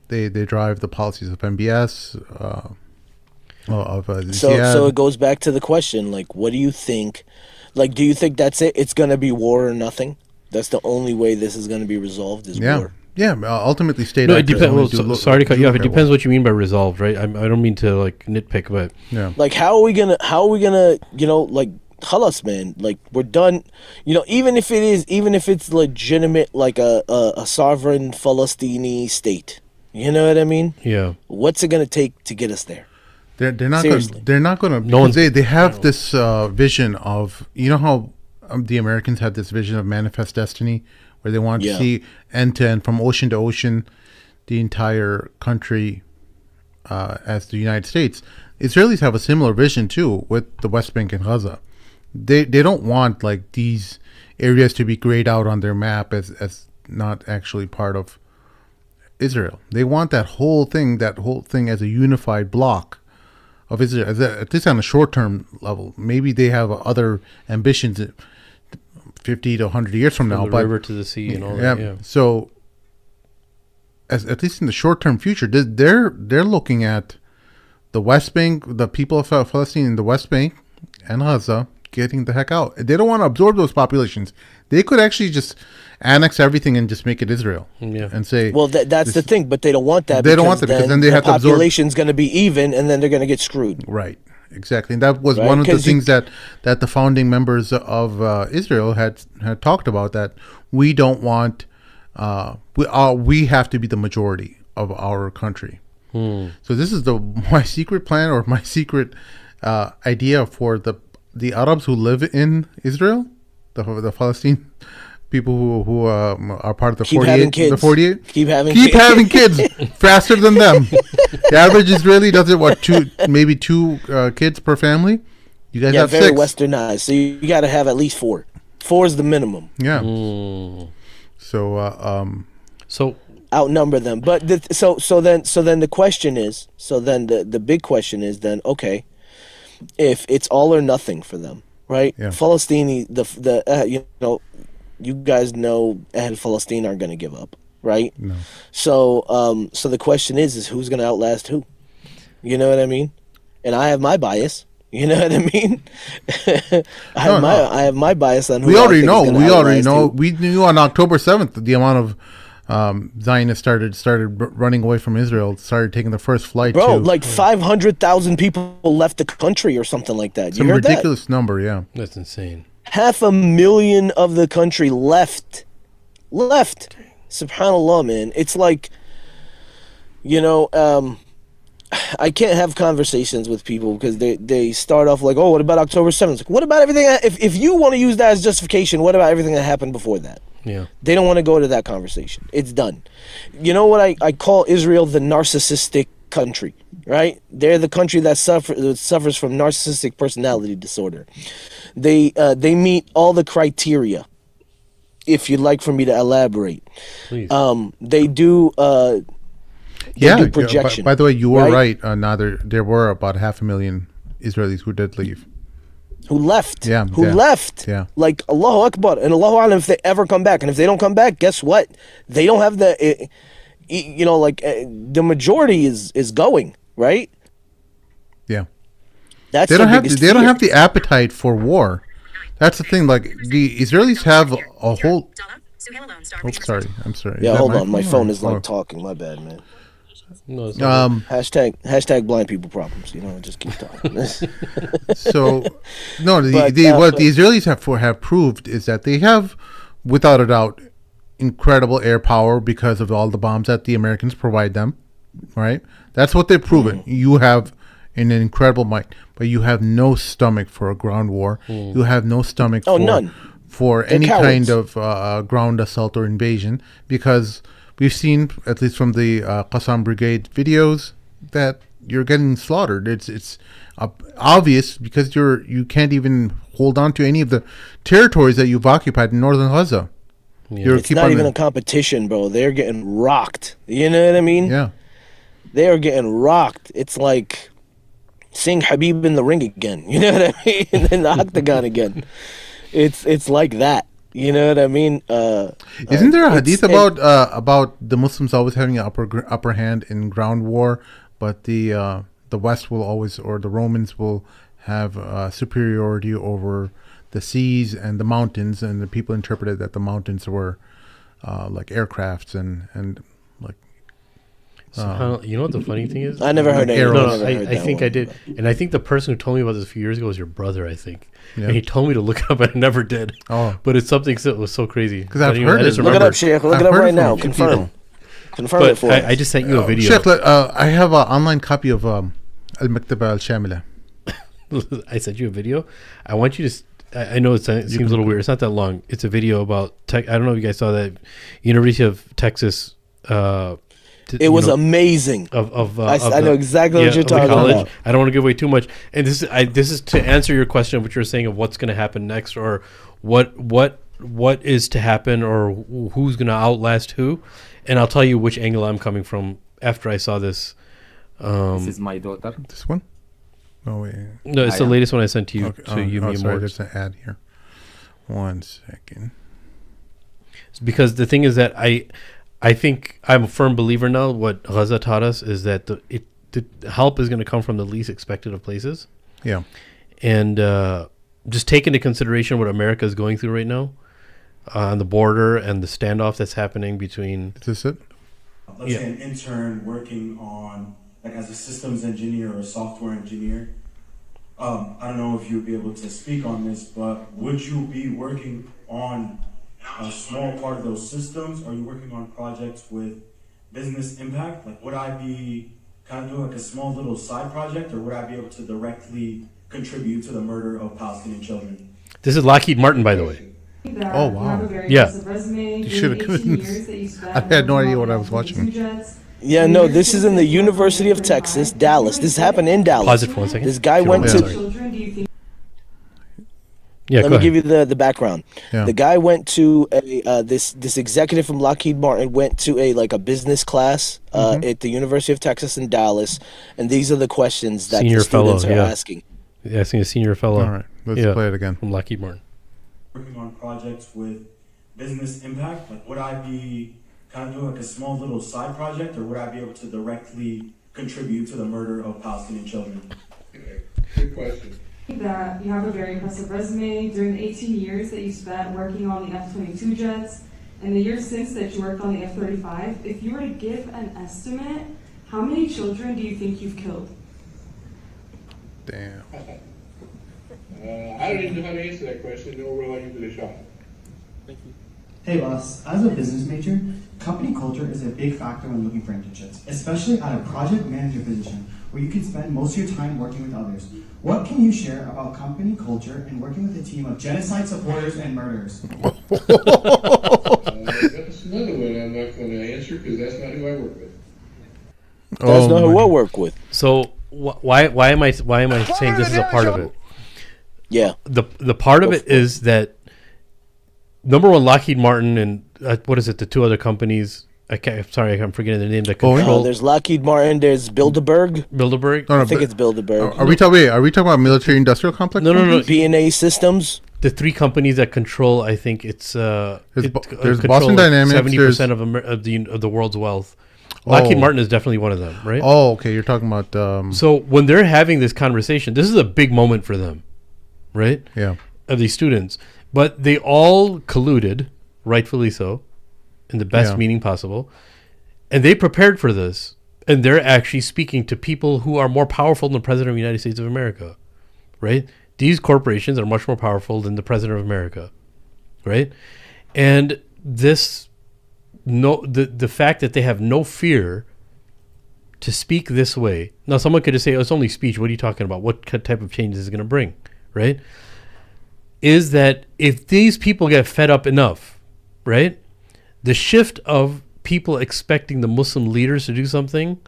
S1: They drive the policies of MBS,
S3: so it goes back to the question, like, what do you think? Like, do you think that's it? It's going to be war or nothing? That's the only way this is going to be resolved is war.
S1: Yeah, ultimately state.
S2: No, it depends. Well, sorry to cut you off. It depends what you mean by resolved, right? I don't mean to like nitpick, but
S3: like, how are we gonna, like, khalas, man, like, we're done. Even if it's legitimate, like a sovereign Palestinian state. You know what I mean?
S2: Yeah.
S3: What's it gonna take to get us there?
S1: They're not gonna. No, they have this vision of, how the Americans had this vision of manifest destiny, where they want to see end to end, from ocean to ocean, the entire country as the United States. Israelis have a similar vision too with the West Bank and Gaza. They don't want like these areas to be grayed out on their map as not actually part of Israel. They want that whole thing as a unified block of Israel, at least on a short-term level. Maybe they have other ambitions 50 to 100 years from now.
S2: The river to the sea and all that. Yeah.
S1: So, at least in the short-term future, they're looking at the West Bank, the people of Palestine in the West Bank and Gaza getting the heck out. They don't want to absorb those populations. They could actually just annex everything and just make it Israel.
S2: Yeah.
S1: And say,
S3: well, that's the thing, but they don't want that.
S1: They don't want that because then they have to absorb.
S3: The population's going to be even, and then they're going to get screwed.
S1: Right. Exactly. And that was one of the things that the founding members of Israel had talked about, that we don't want, we have to be the majority of our country. So this is my secret plan, or my secret idea for the Arabs who live in Israel, the Palestinian people who are part of the 48. The 48.
S3: Keep
S1: having kids faster than them. The average Israeli does it, maybe two kids per family. You guys have
S3: very
S1: 6.
S3: westernized. So you got to have at least 4. 4 is the minimum.
S1: Yeah. So
S3: outnumber them. But so then the question is, the big question is then, okay, if it's all or nothing for them, right?
S1: Yeah.
S3: Palestini, you guys know Ahl Palestine aren't going to give up, right?
S1: No.
S3: So the question is who's going to outlast who? You know what I mean? And I have my bias. You know what I mean? I have my bias on who
S1: We
S3: I
S1: already
S3: think
S1: know.
S3: is gonna
S1: We already
S3: outlast
S1: know.
S3: who.
S1: We knew on October 7th the amount of Zionists started running away from Israel. Started taking the first flight.
S3: Bro,
S1: to
S3: like 500,000 people left the country or something like that. You
S1: some
S3: heard
S1: ridiculous number. Yeah.
S2: That's insane.
S3: that? 500,000 of the country left. Subhanallah, man. It's like, I can't have conversations with people because they start off like, oh, what about October 7th? Like, what about everything? If you want to use that as justification, what about everything that happened before that?
S2: Yeah.
S3: They don't want to go to that conversation. It's done. You know what I call Israel the narcissistic country, right? They're the country that suffers from narcissistic personality disorder. They meet all the criteria. If you'd like for me to elaborate,
S2: Please.
S3: They do. Do projection.
S1: By the way, you were right. There were about 500,000 Israelis who did leave.
S3: Who left?
S1: Yeah.
S3: Left?
S1: Yeah.
S3: Like Allahu Akbar and Allahu Alam if they ever come back. And if they don't come back, guess what? They don't have the, the majority is going, right?
S1: Yeah.
S3: That's
S1: They don't have.
S3: biggest
S1: They don't
S3: fear.
S1: have the appetite for war. That's the thing. Like the Israelis have a whole. Oh, sorry. I'm sorry.
S3: Yeah,
S1: Is that
S3: hold on. My phone is
S1: Oh.
S3: talking. My bad, man.
S2: No, it's not.
S3: Hashtag blind people problems. Just keep talking.
S1: So, no,
S3: But,
S1: what the Israelis have proved is that they have, without a doubt, incredible air power because of all the bombs that the Americans provide them, right? That's what they've proven. You have an incredible might, but you have no stomach for a ground war. You have no stomach
S3: none.
S1: for
S3: They're
S1: any
S3: cowards.
S1: kind of ground assault or invasion because we've seen, at least from the Qassam Brigade videos, that you're getting slaughtered. It's obvious because you can't even hold on to any of the territories that you've occupied in northern Gaza.
S2: Yeah.
S3: It's not even a competition, bro. They're getting rocked. You know what I mean?
S1: Yeah.
S3: They are getting rocked. It's like seeing Habib in the ring again. You know what I mean? In the octagon again. It's like that. You know what I mean?
S1: Isn't there a hadith about the Muslims always having an upper hand in ground war, but the West will always, or the Romans will have superiority over the seas and the mountains, and the people interpreted that the mountains were like aircrafts and like.
S2: You know what the funny thing is?
S3: I never heard that.
S2: I think I did, and I think the person who told me about this a few years ago was your brother. I think,
S1: Yeah.
S2: and he told me to look it up, and I never did.
S1: Oh.
S2: But it's something that was so crazy.
S1: Because I've
S2: Anyway,
S1: heard
S2: I
S1: it.
S2: just
S3: Look it
S2: remembered.
S3: up, Sheikh. Look
S1: I've
S3: it up
S1: heard
S3: right
S1: it from
S3: now.
S1: a few
S3: Confirm.
S1: people.
S3: Confirm it
S2: But
S3: for us.
S2: I just sent you a video.
S1: Sheikh, I have an online copy of Al Maktaba Al Shamila.
S2: I sent you a video. I want you to. I know it seems a little weird. It's not that long. It's a video about tech. I don't know if you guys saw that. University of Texas.
S3: It was amazing. I know exactly what you're talking about.
S2: I don't want to give away too much. And this is to answer your question, what you're saying of what's going to happen next, or what is to happen, or who's going to outlast who. And I'll tell you which angle I'm coming from after I saw this.
S11: This is my daughter.
S1: This one? Oh wait.
S2: No, it's the latest one I sent to you.
S1: Okay.
S2: You, me, and
S1: sorry,
S2: Morgs.
S1: there's an ad here. 1 second.
S2: Because the thing is that I think I'm a firm believer now. What Gaza taught us is that the help is going to come from the least expected of places.
S1: Yeah.
S2: And just take into consideration what America is going through right now on the border and the standoff that's happening between.
S1: Is this it?
S12: Let's say an intern working on, like as a systems engineer or a software engineer. I don't know if you'd be able to speak on this, but would you be working on a small part of those systems? Are you working on projects with business impact? Like, would I be kind of doing like a small little side project, or would I be able to directly contribute to the murder of Palestinian children?
S2: This is Lockheed Martin, by the way.
S1: Oh wow!
S2: Yeah.
S1: You should have. I had no idea what I was watching.
S3: Yeah, no, this is in the University of Texas, Dallas. This happened in Dallas.
S2: Pause it for 1 second.
S3: This guy went to.
S2: Yeah,
S3: Let me give you the background.
S1: Yeah.
S3: The guy went to this executive from Lockheed Martin went to a business class at the University of Texas in Dallas, and these are the questions that
S2: Senior
S3: the students
S2: fellow,
S3: are
S2: yeah.
S3: asking.
S2: Asking a senior fellow.
S1: All right, let's play it again.
S2: From Lockheed Martin.
S12: Working on projects with business impact, like would I be kind of doing like a small little side project, or would I be able to directly contribute to the murder of Palestinian children?
S13: Good question. That you have a very impressive resume during the 18 years that you spent working on the F-22 jets and the years since that you worked on the F-35. If you were to give an estimate, how many children do you think you've killed?
S1: Damn.
S10: I don't even know how to answer that question, nor will I give it a shot.
S3: Thank you.
S14: Hey boss, as a business major, company culture is a big factor when looking for internships, especially at a project manager position where you can spend most of your time working with others. What can you share about company culture and working with a team of genocide supporters and murderers?
S10: That's another one I'm not going to answer because that's not who I work with.
S3: That's not who I work with.
S2: So why am I saying this is a part of it?
S3: Yeah.
S2: The part of it is that number one, Lockheed Martin and what is it? The two other companies. I'm forgetting the name. That control.
S3: There's Lockheed Martin. There's Bilderberg.
S2: Bilderberg.
S3: I think it's Bilderberg.
S1: Are we talking about military industrial complex?
S2: No.
S3: B&A Systems.
S2: The three companies that control, I think it's
S1: there's Boston Dynamics.
S2: 70% of the world's wealth. Lockheed Martin is definitely one of them, right?
S1: Oh, okay. You're talking about.
S2: So when they're having this conversation, this is a big moment for them, right?
S1: Yeah.
S2: Of these students, but they all colluded, rightfully so, in the best meaning possible, and they prepared for this, and they're actually speaking to people who are more powerful than the President of the United States of America, right? These corporations are much more powerful than the President of America, right? And the fact that they have no fear to speak this way. Now, someone could just say, "Oh, it's only speech. What are you talking about? What type of change is it going to bring?" Right? Is that if these people get fed up enough, right? The shift of people expecting the Muslim leaders to do something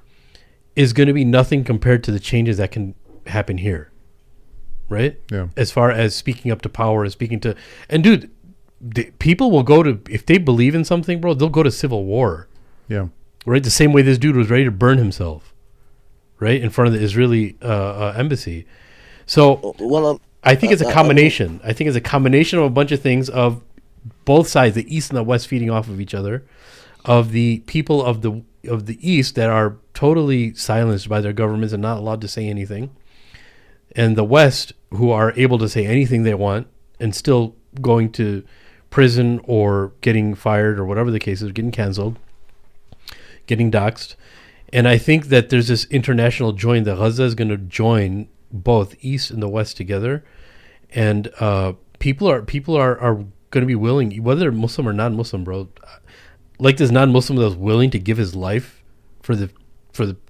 S2: is going to be nothing compared to the changes that can happen here, right?
S1: Yeah.
S2: As far as speaking up to power and speaking to, and dude, people will go to, if they believe in something, bro, they'll go to civil war.
S1: Yeah.
S2: Right? The same way this dude was ready to burn himself, right? In front of the Israeli embassy. So, I think it's a combination. I think it's a combination of a bunch of things of both sides, the East and the West feeding off of each other, of the people of the East that are totally silenced by their governments and not allowed to say anything, and the West who are able to say anything they want and still going to prison or getting fired or whatever the case is, getting canceled, getting doxxed. And I think that there's this international join that Gaza is going to join both East and the West together, and people are going to be willing, whether they're Muslim or non-Muslim, bro. Like this non-Muslim that was willing to give his life for the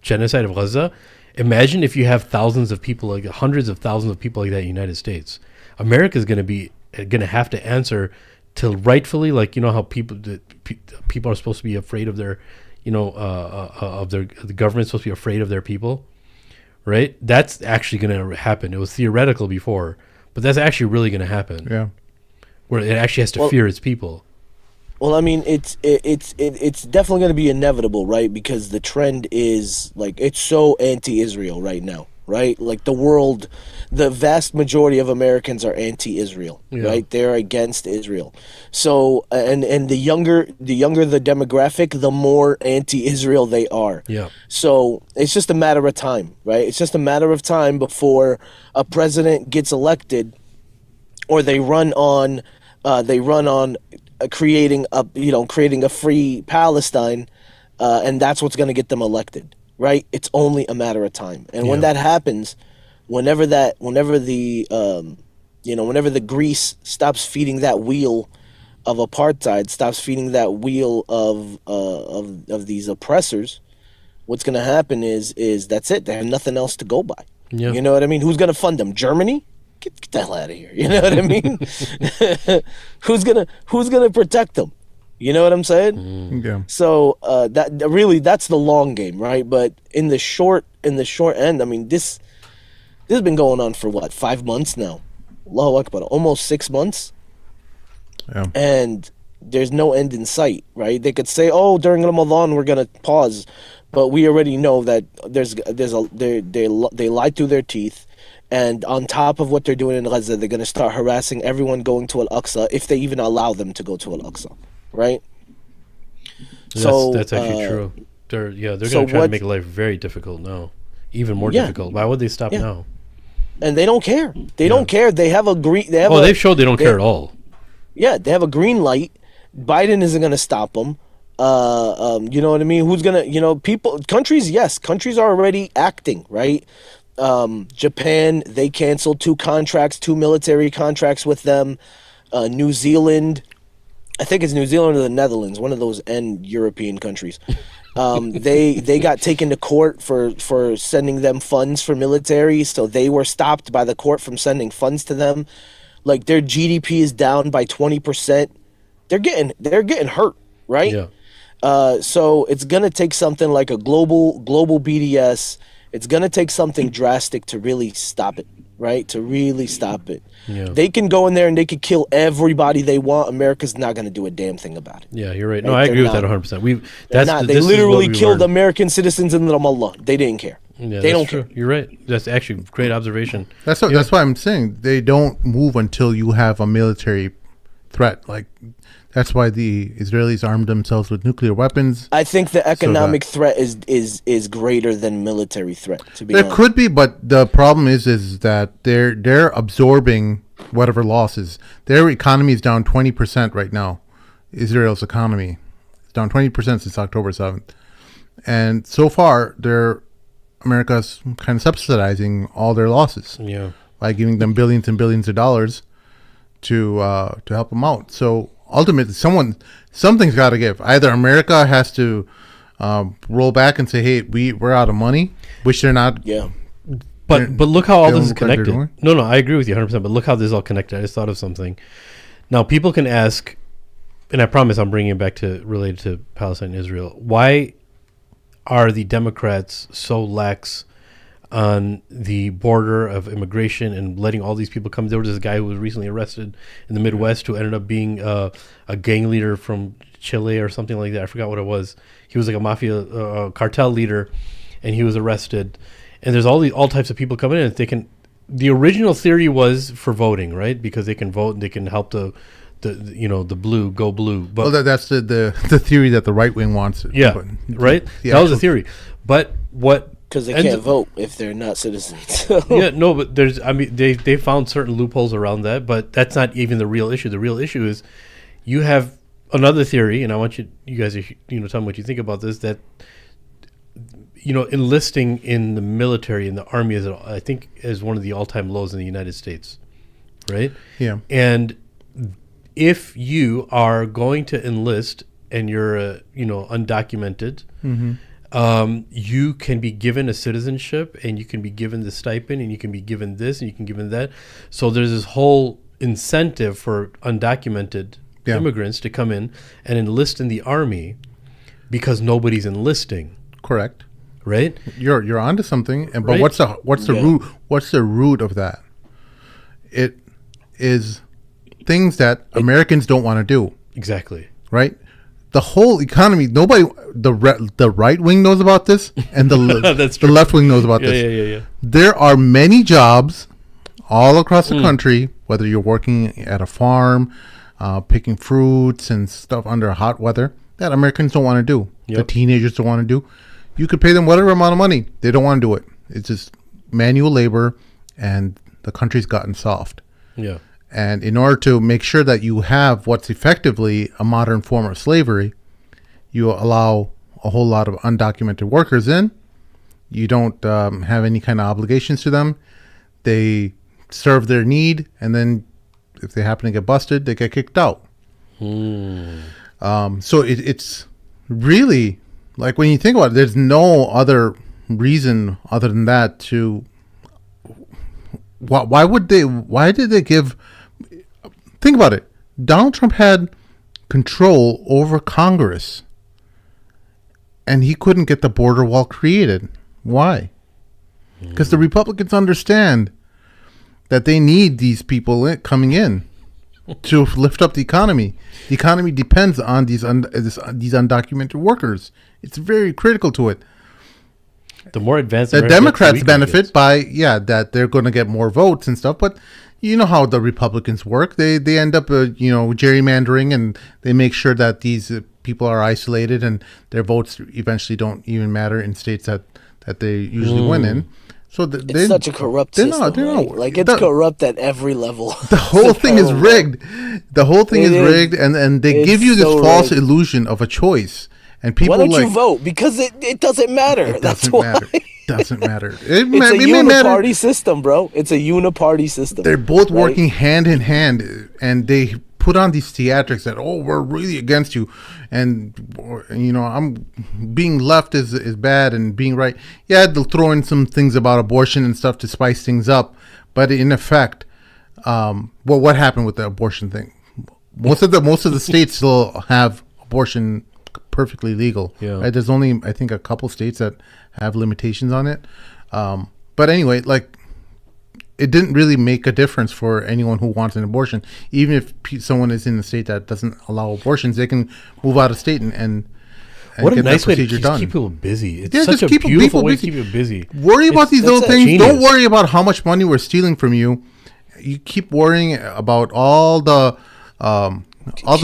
S2: genocide of Gaza. Imagine if you have thousands of people, like hundreds of thousands of people like that in the United States. America is going to have to answer to rightfully, like, you know how people are supposed to be afraid of their, the government's supposed to be afraid of their people, right? That's actually going to happen. It was theoretical before, but that's actually really going to happen.
S1: Yeah,
S2: where it actually has to fear its people.
S3: Well, I mean, it's definitely going to be inevitable, right? Because the trend is like it's so anti-Israel right now, right? Like the vast majority of Americans are anti-Israel, right? They're against Israel. So, and the younger the demographic, the more anti-Israel they are. Yeah. So it's just a matter of time, right? It's just a matter of time before a president gets elected, or they run on creating a free Palestine, and that's what's going to get them elected, right? It's only a matter of time. And when that happens, whenever the Greece stops feeding that wheel of apartheid, stops feeding that wheel of these oppressors, what's going to happen is that's it. They have nothing else to go by. Yeah. You know what I mean? Who's going to fund them? Germany? Get the hell out of here. You know what I mean? Who's gonna protect them? You know what I'm saying?
S1: Yeah.
S3: So that's the long game, right? But in the short end, I mean, this has been going on for what, 5 months now? Allahu Akbar, almost 6 months.
S1: Yeah.
S3: And there's no end in sight, right? They could say, "Oh, during Ramadan we're gonna pause," but we already know that they lie through their teeth. And on top of what they're doing in Gaza, they're going to start harassing everyone going to Al-Aqsa if they even allow them to go to Al-Aqsa, right?
S2: That's actually true. They're going to try to make life very difficult now, even more difficult. Why would they stop now?
S3: And they don't care. They don't care. They have a green.
S2: They've showed they don't care at all.
S3: Yeah, they have a green light. Biden isn't going to stop them. You know what I mean? Who's gonna? Countries. Yes, countries are already acting, right? Japan, they canceled 2 military contracts with them. New Zealand, I think it's New Zealand or the Netherlands, one of those European countries. They got taken to court for sending them funds for military, so they were stopped by the court from sending funds to them. Like, their GDP is down by 20%. They're getting hurt, right?
S2: Yeah.
S3: So it's gonna take something like a global BDS. It's going to take something drastic to really stop it, right? To really stop it.
S2: Yeah.
S3: They can go in there and they could kill everybody they want. America's not going to do a damn thing about it.
S2: Yeah, you're right. No, I agree with that 100%.
S3: They literally killed American citizens in Ramallah. They didn't care.
S2: Yeah,
S3: they don't
S2: true.
S3: care.
S2: You're right. That's actually a great observation.
S1: That's why I'm saying they don't move until you have a military threat. Like, that's why the Israelis armed themselves with nuclear weapons.
S3: I think the economic threat is greater than military threat. To be
S1: honest,
S3: there
S1: could be, but the problem is that they're absorbing whatever losses. Their economy is down 20% right now. Israel's economy is down 20% since October 7th, and so far America's kind of subsidizing all their losses.
S2: Yeah,
S1: by giving them billions and billions of dollars to help them out. So ultimately, something's got to give. Either America has to roll back and say, "Hey, we're out of money," which they're not.
S3: Yeah.
S2: But look how all this is connected. No, I agree with you 100%. But look how this is all connected. I just thought of something. Now, people can ask, and I promise I'm bringing it back to related to Palestine and Israel. Why are the Democrats so lax on the border of immigration and letting all these people come? There was this guy who was recently arrested in the Midwest who ended up being a gang leader from Chile or something like that. I forgot what it was. He was like a mafia cartel leader, and he was arrested. And there's all types of people coming in. The original theory was for voting, right? Because they can vote and they can help the blue go blue. But
S1: that's the theory that the right wing wants.
S2: Yeah, right. That was the theory. But what?
S3: Because they can't vote if they're not citizens.
S2: Yeah, no, but they found certain loopholes around that, but that's not even the real issue. The real issue is you have another theory, and I want you guys to tell me what you think about this. That enlisting in the military and the army is one of the all-time lows in the United States, right?
S1: Yeah,
S2: and if you are going to enlist and you're undocumented. Mm-hmm. You can be given a citizenship, and you can be given the stipend, and you can be given this, and you can be given that. So there's this whole incentive for undocumented immigrants to come in and enlist in the army because nobody's enlisting.
S1: Correct.
S2: Right.
S1: You're onto something. But
S2: right?
S1: what's the root? What's the root of that? It is things that Americans don't want to do.
S2: Exactly.
S1: Right. The whole economy, the right wing knows about this, and the left wing knows about this.
S2: Yeah.
S1: There are many jobs all across the country, whether you're working at a farm, picking fruits and stuff under hot weather, that Americans don't want to do. Yep. The teenagers don't want to do. You could pay them whatever amount of money. They don't want to do it. It's just manual labor, and the country's gotten soft.
S2: Yeah.
S1: And in order to make sure that you have what's effectively a modern form of slavery, you allow a whole lot of undocumented workers in. You don't have any kind of obligations to them. They serve their need, and then if they happen to get busted, they get kicked out. So it's really, like, when you think about it, there's no other reason other than that to... Why did they give... Think about it. Donald Trump had control over Congress, and he couldn't get the border wall created. Why? Because the Republicans understand that they need these people coming in to lift up the economy. The economy depends on these undocumented workers. It's very critical to it.
S2: The more advanced
S1: the
S2: America
S1: Democrats
S2: gets, the weaker it
S1: benefit
S2: gets.
S1: by that they're going to get more votes and stuff, but you know how the Republicans work. They end up gerrymandering, and they make sure that these people are isolated and their votes eventually don't even matter in states that they usually win in. So
S3: it's such a corrupt system. Right? Like it's corrupt at every level.
S1: The whole thing is rigged. The whole thing is rigged, and they give you this false illusion of a choice. And people
S3: why don't you vote? Because it doesn't matter.
S1: It
S3: That's
S1: doesn't
S3: why.
S1: matter. Doesn't matter.
S3: It's a uniparty system, bro. It's a uniparty system.
S1: They're both working hand in hand, and they put on these theatrics that we're really against you, and I'm being left is bad and being right. Yeah, they'll throw in some things about abortion and stuff to spice things up, but in effect, what happened with the abortion thing? Most of the states still have abortion perfectly legal.
S2: Yeah.
S1: Right? There's only I think a couple states that have limitations on it. But anyway, like it didn't really make a difference for anyone who wants an abortion. Even if someone is in a state that doesn't allow abortions, they can move out of state and
S2: what
S1: get
S2: a nice
S1: that
S2: way to
S1: procedure done.
S2: keep people busy. It's
S1: Yeah,
S2: such
S1: just
S2: a
S1: keep
S2: beautiful
S1: people
S2: way
S1: busy.
S2: to keep you busy.
S1: Worry about these little things.
S2: Genius.
S1: Don't worry about how much money we're stealing from you. You keep worrying about all the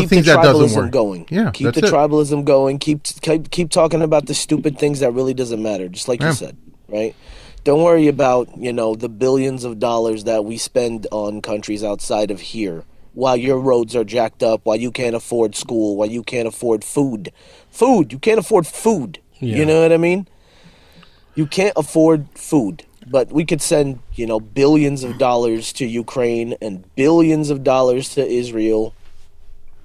S1: things that doesn't work.
S3: Going.
S1: Yeah,
S3: keep the tribalism going. Keep talking about the stupid things that really doesn't matter. Just like you said, right? Don't worry about the billions of dollars that we spend on countries outside of here, while your roads are jacked up, while you can't afford school, while you can't afford food. You can't afford food.
S2: Yeah.
S3: You know what I mean? You can't afford food. But we could send, billions of dollars to Ukraine and billions of dollars to Israel.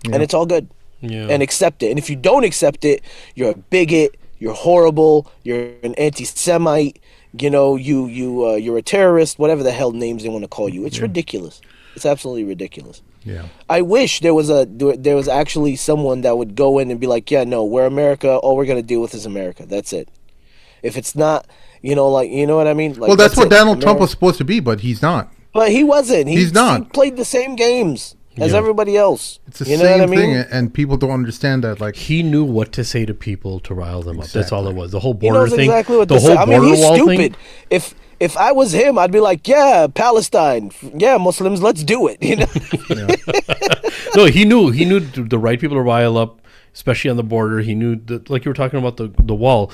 S3: Yeah. And it's all good.
S2: Yeah.
S3: And accept it. And if you don't accept it, you're a bigot, you're horrible, you're an anti-Semite, you're a terrorist, whatever the hell names they want to call you. It's ridiculous. It's absolutely ridiculous.
S1: Yeah.
S3: I wish there was actually someone that would go in and be like, yeah, no, we're America, all we're going to deal with is America. That's it. If it's not, you know what I mean? Like,
S1: well, that's what Donald Trump was supposed to be, but he's not.
S3: But he wasn't.
S1: He's not.
S3: He played the same games as everybody else.
S1: It's the same thing, and people don't understand that. Like
S2: he knew what to say to people to rile them up. That's all it was. The whole border
S3: he knows
S2: thing.
S3: Exactly what
S2: the
S3: to
S2: whole
S3: say.
S2: border
S3: he's
S2: wall
S3: stupid.
S2: thing.
S3: If I was him, I'd be like, yeah, Palestine, yeah, Muslims, let's do it.
S2: No, he knew the right people to rile up, especially on the border. He knew that, like you were talking about the wall.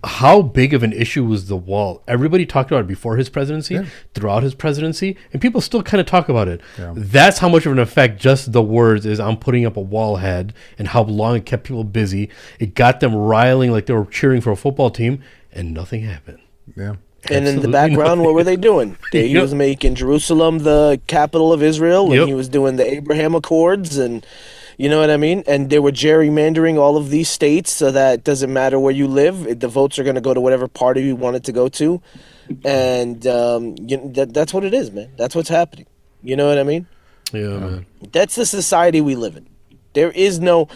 S2: How big of an issue was the wall? Everybody talked about it before his presidency, throughout his presidency, and people still kind of talk about it. Yeah. That's how much of an effect just the words is I'm putting up a wall had, and how long it kept people busy. It got them riling like they were cheering for a football team, and nothing happened.
S1: Yeah.
S3: And in the background, what were they doing? He was making Jerusalem the capital of Israel, and he was doing the Abraham Accords, and you know what I mean? And they were gerrymandering all of these states so that it doesn't matter where you live. The votes are going to go to whatever party you want it to go to. And that's what it is, man. That's what's happening. You know what I mean?
S2: Yeah, man.
S3: That's the society we live in. There is no...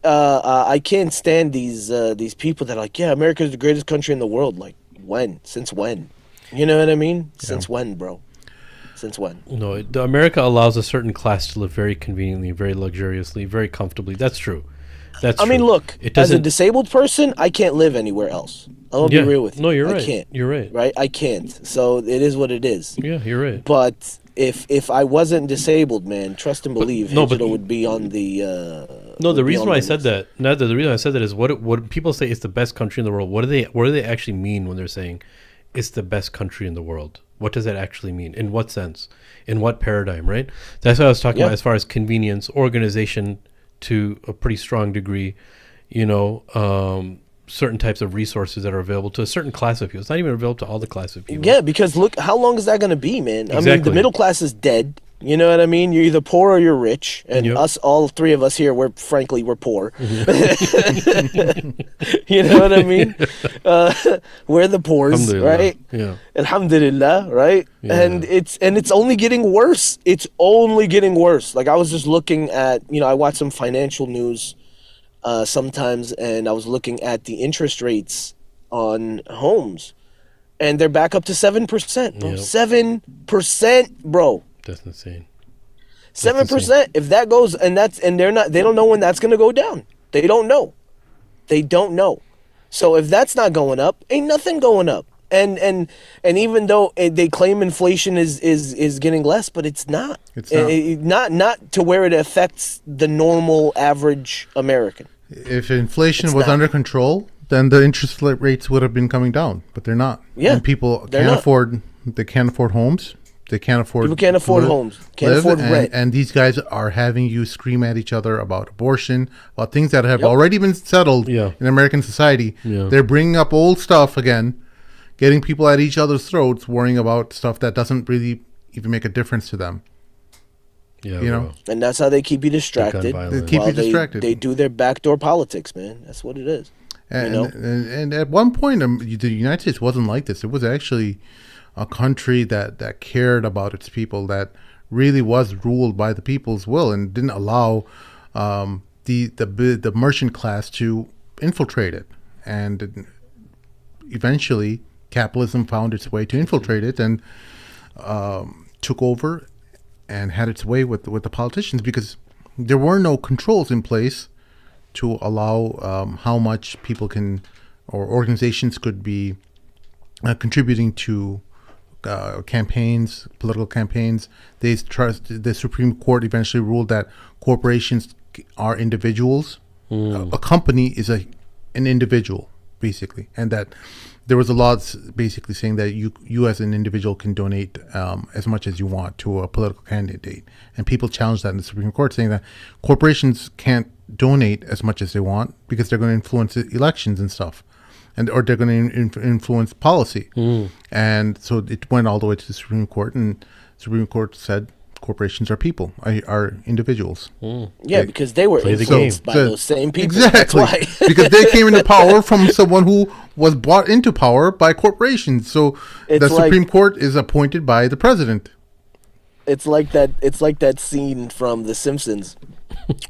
S3: I can't stand these people that are like, yeah, America is the greatest country in the world. Like, when? Since when? You know what I mean? Since when, bro? Since when?
S2: No, America allows a certain class to live very conveniently, very luxuriously, very comfortably. That's true. I
S3: mean, look, as a disabled person, I can't live anywhere else. I'm going to be real with you.
S2: No, you're right.
S3: I can't.
S2: You're right.
S3: Right? I can't. So it is what it is.
S2: Yeah, you're right.
S3: But if I wasn't disabled, man, trust and believe, Hijra would be on the...
S2: the reason why I said that, the reason I said that is what people say it's the best country in the world. What do they actually mean when they're saying it's the best country in the world? What does that actually mean? In what sense? In what paradigm, right? That's what I was talking about as far as convenience, organization to a pretty strong degree, certain types of resources that are available to a certain class of people. It's not even available to all the class of people.
S3: Yeah, because look, how long is that going to be, man?
S2: Exactly.
S3: I mean, the middle class is dead. You know what I mean? You're either poor or you're rich. And all three of us here, we're poor. You know what I mean? We're the poors, right?
S2: Yeah.
S3: Alhamdulillah, right? Yeah. And it's only getting worse. It's only getting worse. Like I was just looking at, I watch some financial news sometimes, and I was looking at the interest rates on homes, and they're back up to 7%, bro. 7%, bro.
S2: That's insane.
S3: 7%. If that goes, they don't know when that's gonna go down. They don't know. So if that's not going up, ain't nothing going up. And even though they claim inflation is getting less, but it's not.
S1: It's
S3: not to where it affects the normal average American.
S1: If inflation
S3: It's
S1: was
S3: not.
S1: under control, then the interest rates would have been coming down, but they're not.
S3: Yeah,
S1: and people
S3: they're
S1: can't
S3: not.
S1: afford. They can't afford homes. They can't afford.
S3: People can't afford homes. Can't afford rent.
S1: And these guys are having you scream at each other about abortion, about things that have
S3: Yep.
S1: already been settled
S2: Yeah.
S1: in American society.
S2: Yeah.
S1: They're bringing up old stuff again, getting people at each other's throats, worrying about stuff that doesn't really even make a difference to them.
S2: Yeah,
S1: You know?
S2: bro.
S3: And that's how they keep you distracted.
S2: violence.
S1: They keep you
S3: while
S1: distracted.
S3: They do their backdoor politics, man. That's what it is.
S1: And,
S3: you know?
S1: and at one point, the United States wasn't like this. It was actually a country that cared about its people, that really was ruled by the people's will, and didn't allow the merchant class to infiltrate it. And eventually, capitalism found its way to infiltrate it and took over and had its way with the politicians, because there were no controls in place to allow how much people can or organizations could be contributing to campaigns, political campaigns. The Supreme Court eventually ruled that corporations are individuals. A company is an individual, basically, and that there was a law basically saying that you as an individual can donate as much as you want to a political candidate, and people challenged that in the Supreme Court, saying that corporations can't donate as much as they want because they're going to influence elections and stuff, or they're going to influence policy. And so it went all the way to the Supreme Court, and the Supreme Court said corporations are people, are individuals.
S3: Yeah, because they were influenced by those same people.
S1: Exactly.
S3: That's why.
S1: Because they came into power from someone who was brought into power by corporations. So
S3: It's
S1: the
S3: like-
S1: Supreme Court is appointed by the president.
S3: It's like that. It's like that scene from The Simpsons,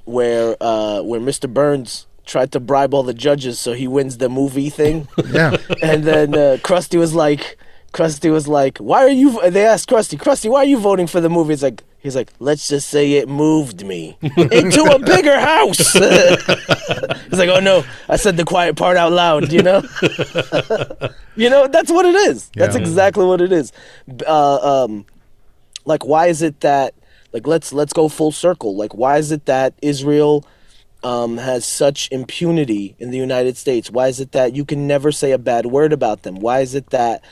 S3: where Mr. Burns tried to bribe all the judges so he wins the movie thing.
S1: Yeah.
S3: And then Krusty was like, "Why are you?" They asked Krusty, "Why are you voting for the movie?" He's like, "Let's just say it moved me into a bigger house." He's like, "Oh no, I said the quiet part out loud." You know, that's what it is. That's
S1: Yeah.
S3: exactly what it is. Like, why is it that? Like, let's go full circle. Like, why is it that Israel has such impunity in the United States? Why is it that you can never say a bad word about them? Why is it that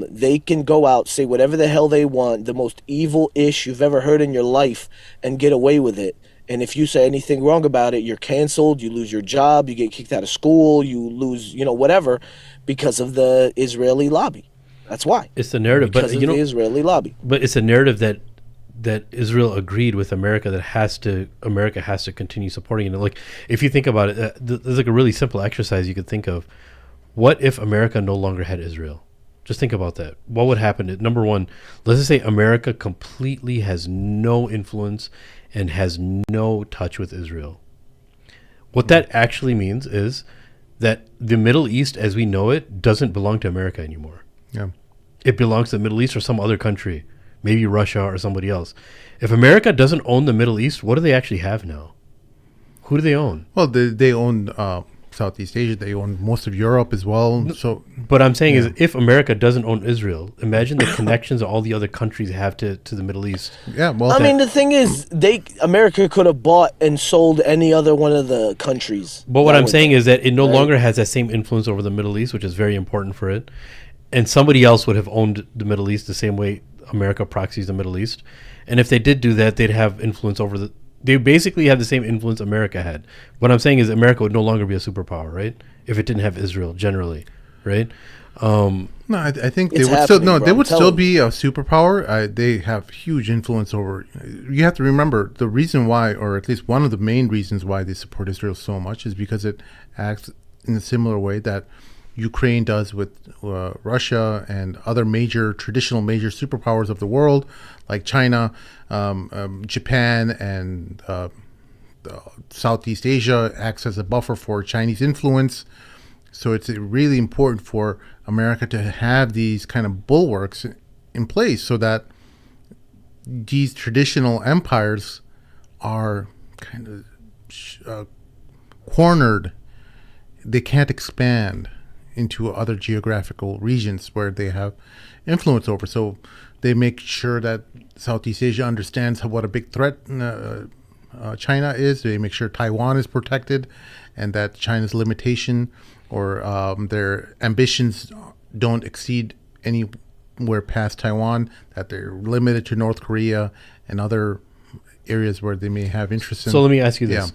S3: they can go out, say whatever the hell they want, the most evil-ish you've ever heard in your life, and get away with it? And if you say anything wrong about it, you're canceled, you lose your job, you get kicked out of school, you lose, whatever, because of the Israeli lobby. That's why.
S2: It's the narrative,
S3: because
S2: but
S3: of the Israeli lobby.
S2: But it's a narrative that Israel agreed with America that America has to continue supporting it. Like, if you think about it, there's like a really simple exercise you could think of. What if America no longer had Israel? Just think about that. What would happen? Number one, let's just say America completely has no influence and has no touch with Israel. What that actually means is that the Middle East, as we know it, doesn't belong to America anymore.
S1: Yeah.
S2: It belongs to the Middle East or some other country, maybe Russia or somebody else. If America doesn't own the Middle East, what do they actually have now? Who do they own?
S1: Well, they own Southeast Asia. They own most of Europe as well. So,
S2: but I'm saying is, if America doesn't own Israel, imagine the connections all the other countries have to the Middle East.
S1: Yeah, well,
S3: I mean, the thing is, America could have bought and sold any other one of the countries.
S2: But what I'm saying is that it no longer has that same influence over the Middle East, which is very important for it. And somebody else would have owned the Middle East the same way America proxies the Middle East. And if they did do that, they'd have influence over they basically have the same influence America had. What I'm saying is America would no longer be a superpower, right? If it didn't have Israel generally, right?
S1: No, I think they
S3: It's
S1: would still
S3: happening, bro.
S1: they would
S3: I'm
S1: still
S3: telling
S1: be a superpower. They have huge influence over. You have to remember the reason why, or at least one of the main reasons why they support Israel so much, is because it acts in a similar way that Ukraine does with Russia and other traditional major superpowers of the world, like China, Japan, and Southeast Asia acts as a buffer for Chinese influence. So it's really important for America to have these kind of bulwarks in place so that these traditional empires are kind of cornered they can't expand into other geographical regions where they have influence over. So they make sure that Southeast Asia understands what a big threat China is. They make sure Taiwan is protected, and that China's limitation or their ambitions don't exceed anywhere past Taiwan, that they're limited to North Korea and other areas where they may have interest in.
S2: So let me ask you this.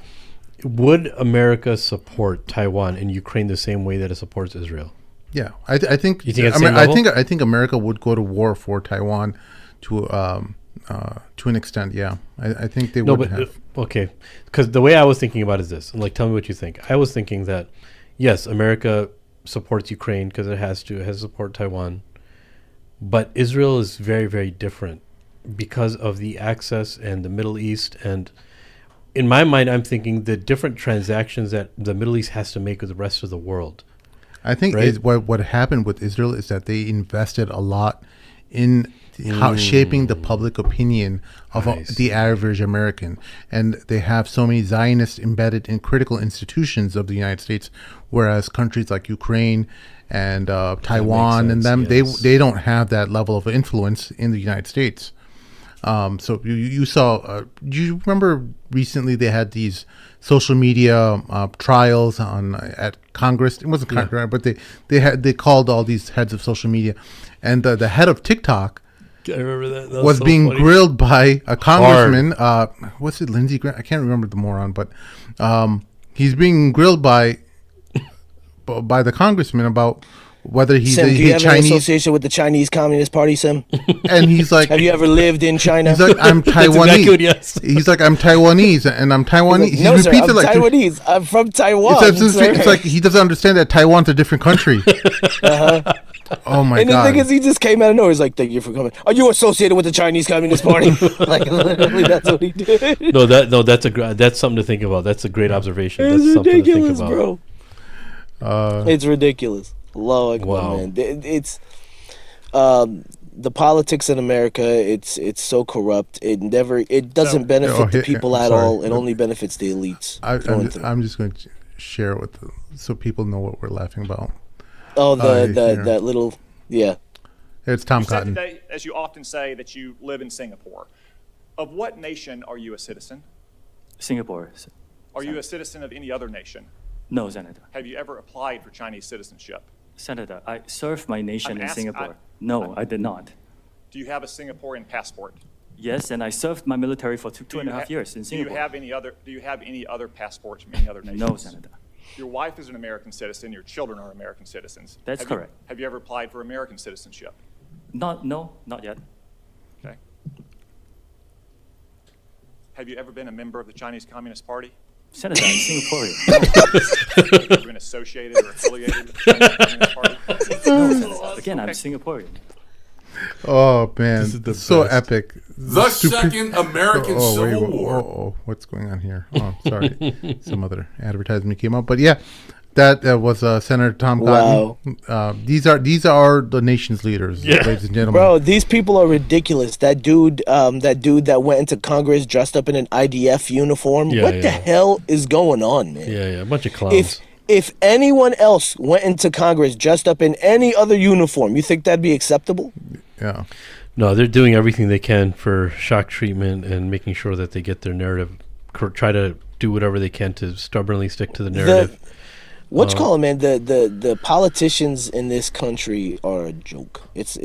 S2: Would America support Taiwan and Ukraine the same way that it supports Israel?
S1: Yeah, I think.
S2: You think at the same level?
S1: I think America would go to war for Taiwan to an extent. Yeah, I think they would have.
S2: Okay, because the way I was thinking about it is this, and like, tell me what you think. I was thinking that yes, America supports Ukraine because it has to support Taiwan, but Israel is very, very different because of the access and the Middle East. And in my mind, I'm thinking the different transactions that the Middle East has to make with the rest of the world.
S1: I think what happened with Israel is that they invested a lot in shaping the public opinion of the average American. And they have so many Zionists embedded in critical institutions of the United States, whereas countries like Ukraine and Taiwan and them, they don't have that level of influence in the United States. So you saw, do you remember recently they had these social media trials at Congress? It wasn't Congress, but they called all these heads of social media, and the head of TikTok
S2: I remember that
S1: was
S2: so
S1: being
S2: funny.
S1: grilled by a congressman. What's it, Lindsey Graham? I can't remember the moron, but he's being grilled by the congressman about whether he's
S3: Sim, do you have
S1: Chinese.
S3: any association with the Chinese Communist Party, Sim?
S1: And he's like,
S3: have you ever lived in China?
S1: He's like, I'm Taiwanese.
S2: Yes.
S1: He's like, I'm Taiwanese, and I'm Taiwanese.
S3: He's like, no,
S1: he
S3: sir,
S1: repeats
S3: I'm
S1: it like
S3: Taiwanese. I'm from Taiwan.
S1: It's like he doesn't understand that Taiwan's a different country. Oh my
S3: and
S1: god!
S3: And the thing is, he just came out of nowhere. He's like, "Thank you for coming. Are you associated with the Chinese Communist Party?" Like literally, that's what he did.
S2: That's something to think about. That's a great observation.
S3: It's
S2: That's something
S3: ridiculous,
S2: to think about.
S3: bro. It's ridiculous. Allahu Akbar, man. It's the politics in America. It's so corrupt. It doesn't benefit the people at all. It only benefits the elites.
S1: I'm just going to share it with so people know what we're laughing about.
S3: Oh, that little, yeah.
S1: It's Tom
S15: You said
S1: Cotton.
S15: today, as you often say, that you live in Singapore. Of what nation are you a citizen?
S16: Singapore.
S15: Are you a citizen of any other nation?
S16: No, Senator.
S15: Have you ever applied for Chinese citizenship?
S16: Senator, I served my nation in Singapore. No, I did not.
S15: Do you have a Singaporean passport?
S16: Yes, and I served my military for two and a half years in Singapore.
S15: Do you have any other passports from any other nations?
S16: No, Senator.
S15: Your wife is an American citizen. Your children are American citizens.
S16: That's correct.
S15: Have you ever applied for American citizenship?
S16: No, not yet.
S15: Okay. Have you ever been a member of the Chinese Communist Party?
S16: Senator, I'm Singaporean.
S15: Have you ever been associated or affiliated with the Chinese Communist Party?
S16: No, Senator. Again, I'm Singaporean.
S1: Oh man, this is so epic.
S17: The second American Civil War.
S1: What's going on here? Oh, sorry. Some other advertisement came up, but yeah, that was Senator Tom Cotton. These are the nation's leaders, ladies and gentlemen.
S3: Bro, these people are ridiculous. That dude that went into Congress dressed up in an IDF uniform. What the hell is going on, man?
S2: Yeah, a bunch of clowns.
S3: If anyone else went into Congress dressed up in any other uniform, you think that'd be acceptable?
S1: Yeah.
S2: No, they're doing everything they can for shock treatment and making sure that they get their narrative. Try to do whatever they can to stubbornly stick to the narrative.
S3: Man? The politicians in this country are a joke. It's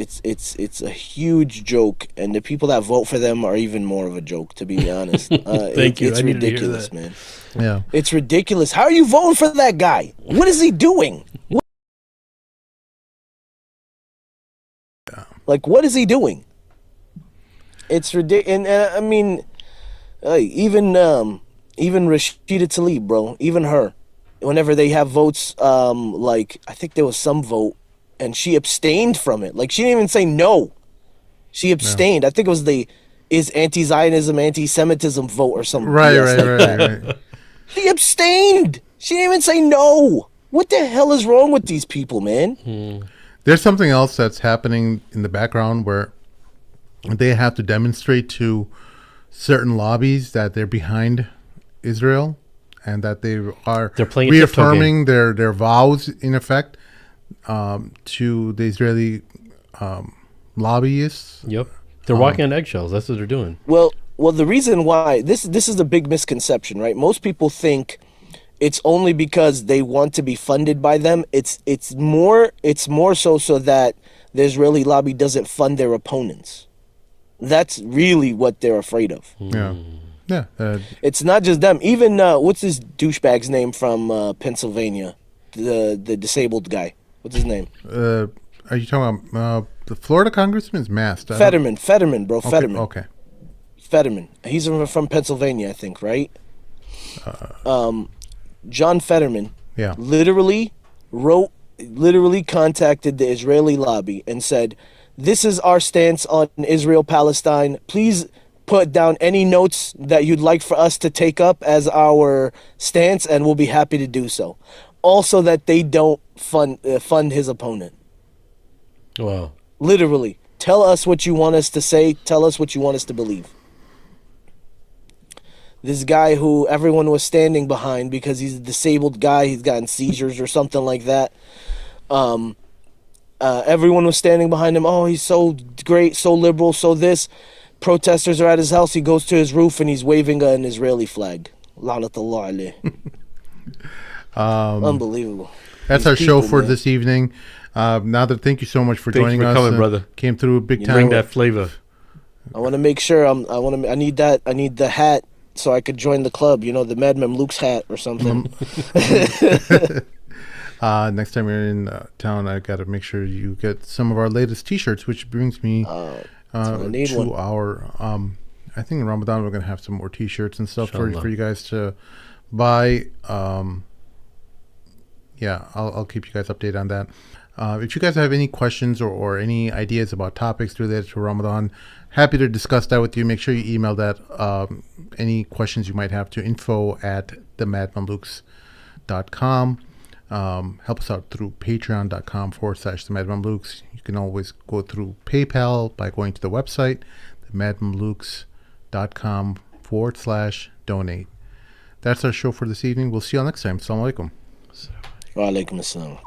S3: a huge joke, and the people that vote for them are even more of a joke, to be honest.
S2: Thank you.
S3: It's ridiculous, man.
S1: Yeah,
S3: it's ridiculous. How are you voting for that guy? What is he doing? Like, what is he doing? It's ridiculous. And I mean, even Rashida Tlaib, bro, even her, whenever they have votes, like, I think there was some vote, and she abstained from it. Like, she didn't even say no. She abstained. I think it was is anti-Zionism, anti-Semitism vote or something.
S1: Right.
S3: She abstained. She didn't even say no. What the hell is wrong with these people, man?
S1: There's something else that's happening in the background where they have to demonstrate to certain lobbies that they're behind Israel. and that they're
S2: playing
S1: reaffirming their vows in effect to the Israeli lobbyists.
S2: Yep, they're walking on eggshells. That's what they're doing.
S3: Well, the reason why this is a big misconception, right? Most people think it's only because they want to be funded by them. It's more so that the Israeli lobby doesn't fund their opponents. That's really what they're afraid of.
S1: Yeah.
S3: It's not just them. Even what's this douchebag's name from Pennsylvania? The disabled guy. What's his name?
S1: Are you talking about the Florida congressman's masked?
S3: Fetterman, bro. Fetterman.
S1: Okay.
S3: Fetterman. He's from Pennsylvania, I think, right? John Fetterman.
S1: Yeah.
S3: Literally contacted the Israeli lobby and said, "This is our stance on Israel-Palestine. Please put down any notes that you'd like for us to take up as our stance, and we'll be happy to do so." Also, that they don't fund his opponent.
S2: Wow.
S3: Literally, tell us what you want us to say. Tell us what you want us to believe. This guy who everyone was standing behind because he's a disabled guy, he's gotten seizures or something like that. Everyone was standing behind him. Oh, he's so great, so liberal, so this. Protesters are at his house. He goes to his roof and he's waving an Israeli flag. La'natullah alayh. Unbelievable.
S1: That's our show for this evening. Nader, thank you so much for joining us.
S2: Coming, brother.
S1: Came through big time.
S2: Bring that flavor.
S3: I want to make sure I need the hat so I could join the club. You know, the Mad Mamluks hat or something.
S1: Next time you're in town, I got to make sure you get some of our latest T-shirts, which brings me to our. I think in Ramadan we're gonna have some more T-shirts and stuff for you guys to buy. Yeah, I'll keep you guys updated on that. If you guys have any questions or any ideas about topics related to Ramadan, happy to discuss that with you. Make sure you email that any questions you might have to info@themadmamluks.com. Help us out through patreon.com/themadmamluks. You can always go through PayPal by going to the website, themadmamluks.com/donate. That's our show for this evening. We'll see you all next time. Assalamu alaikum.
S3: Wa alaikum assalam.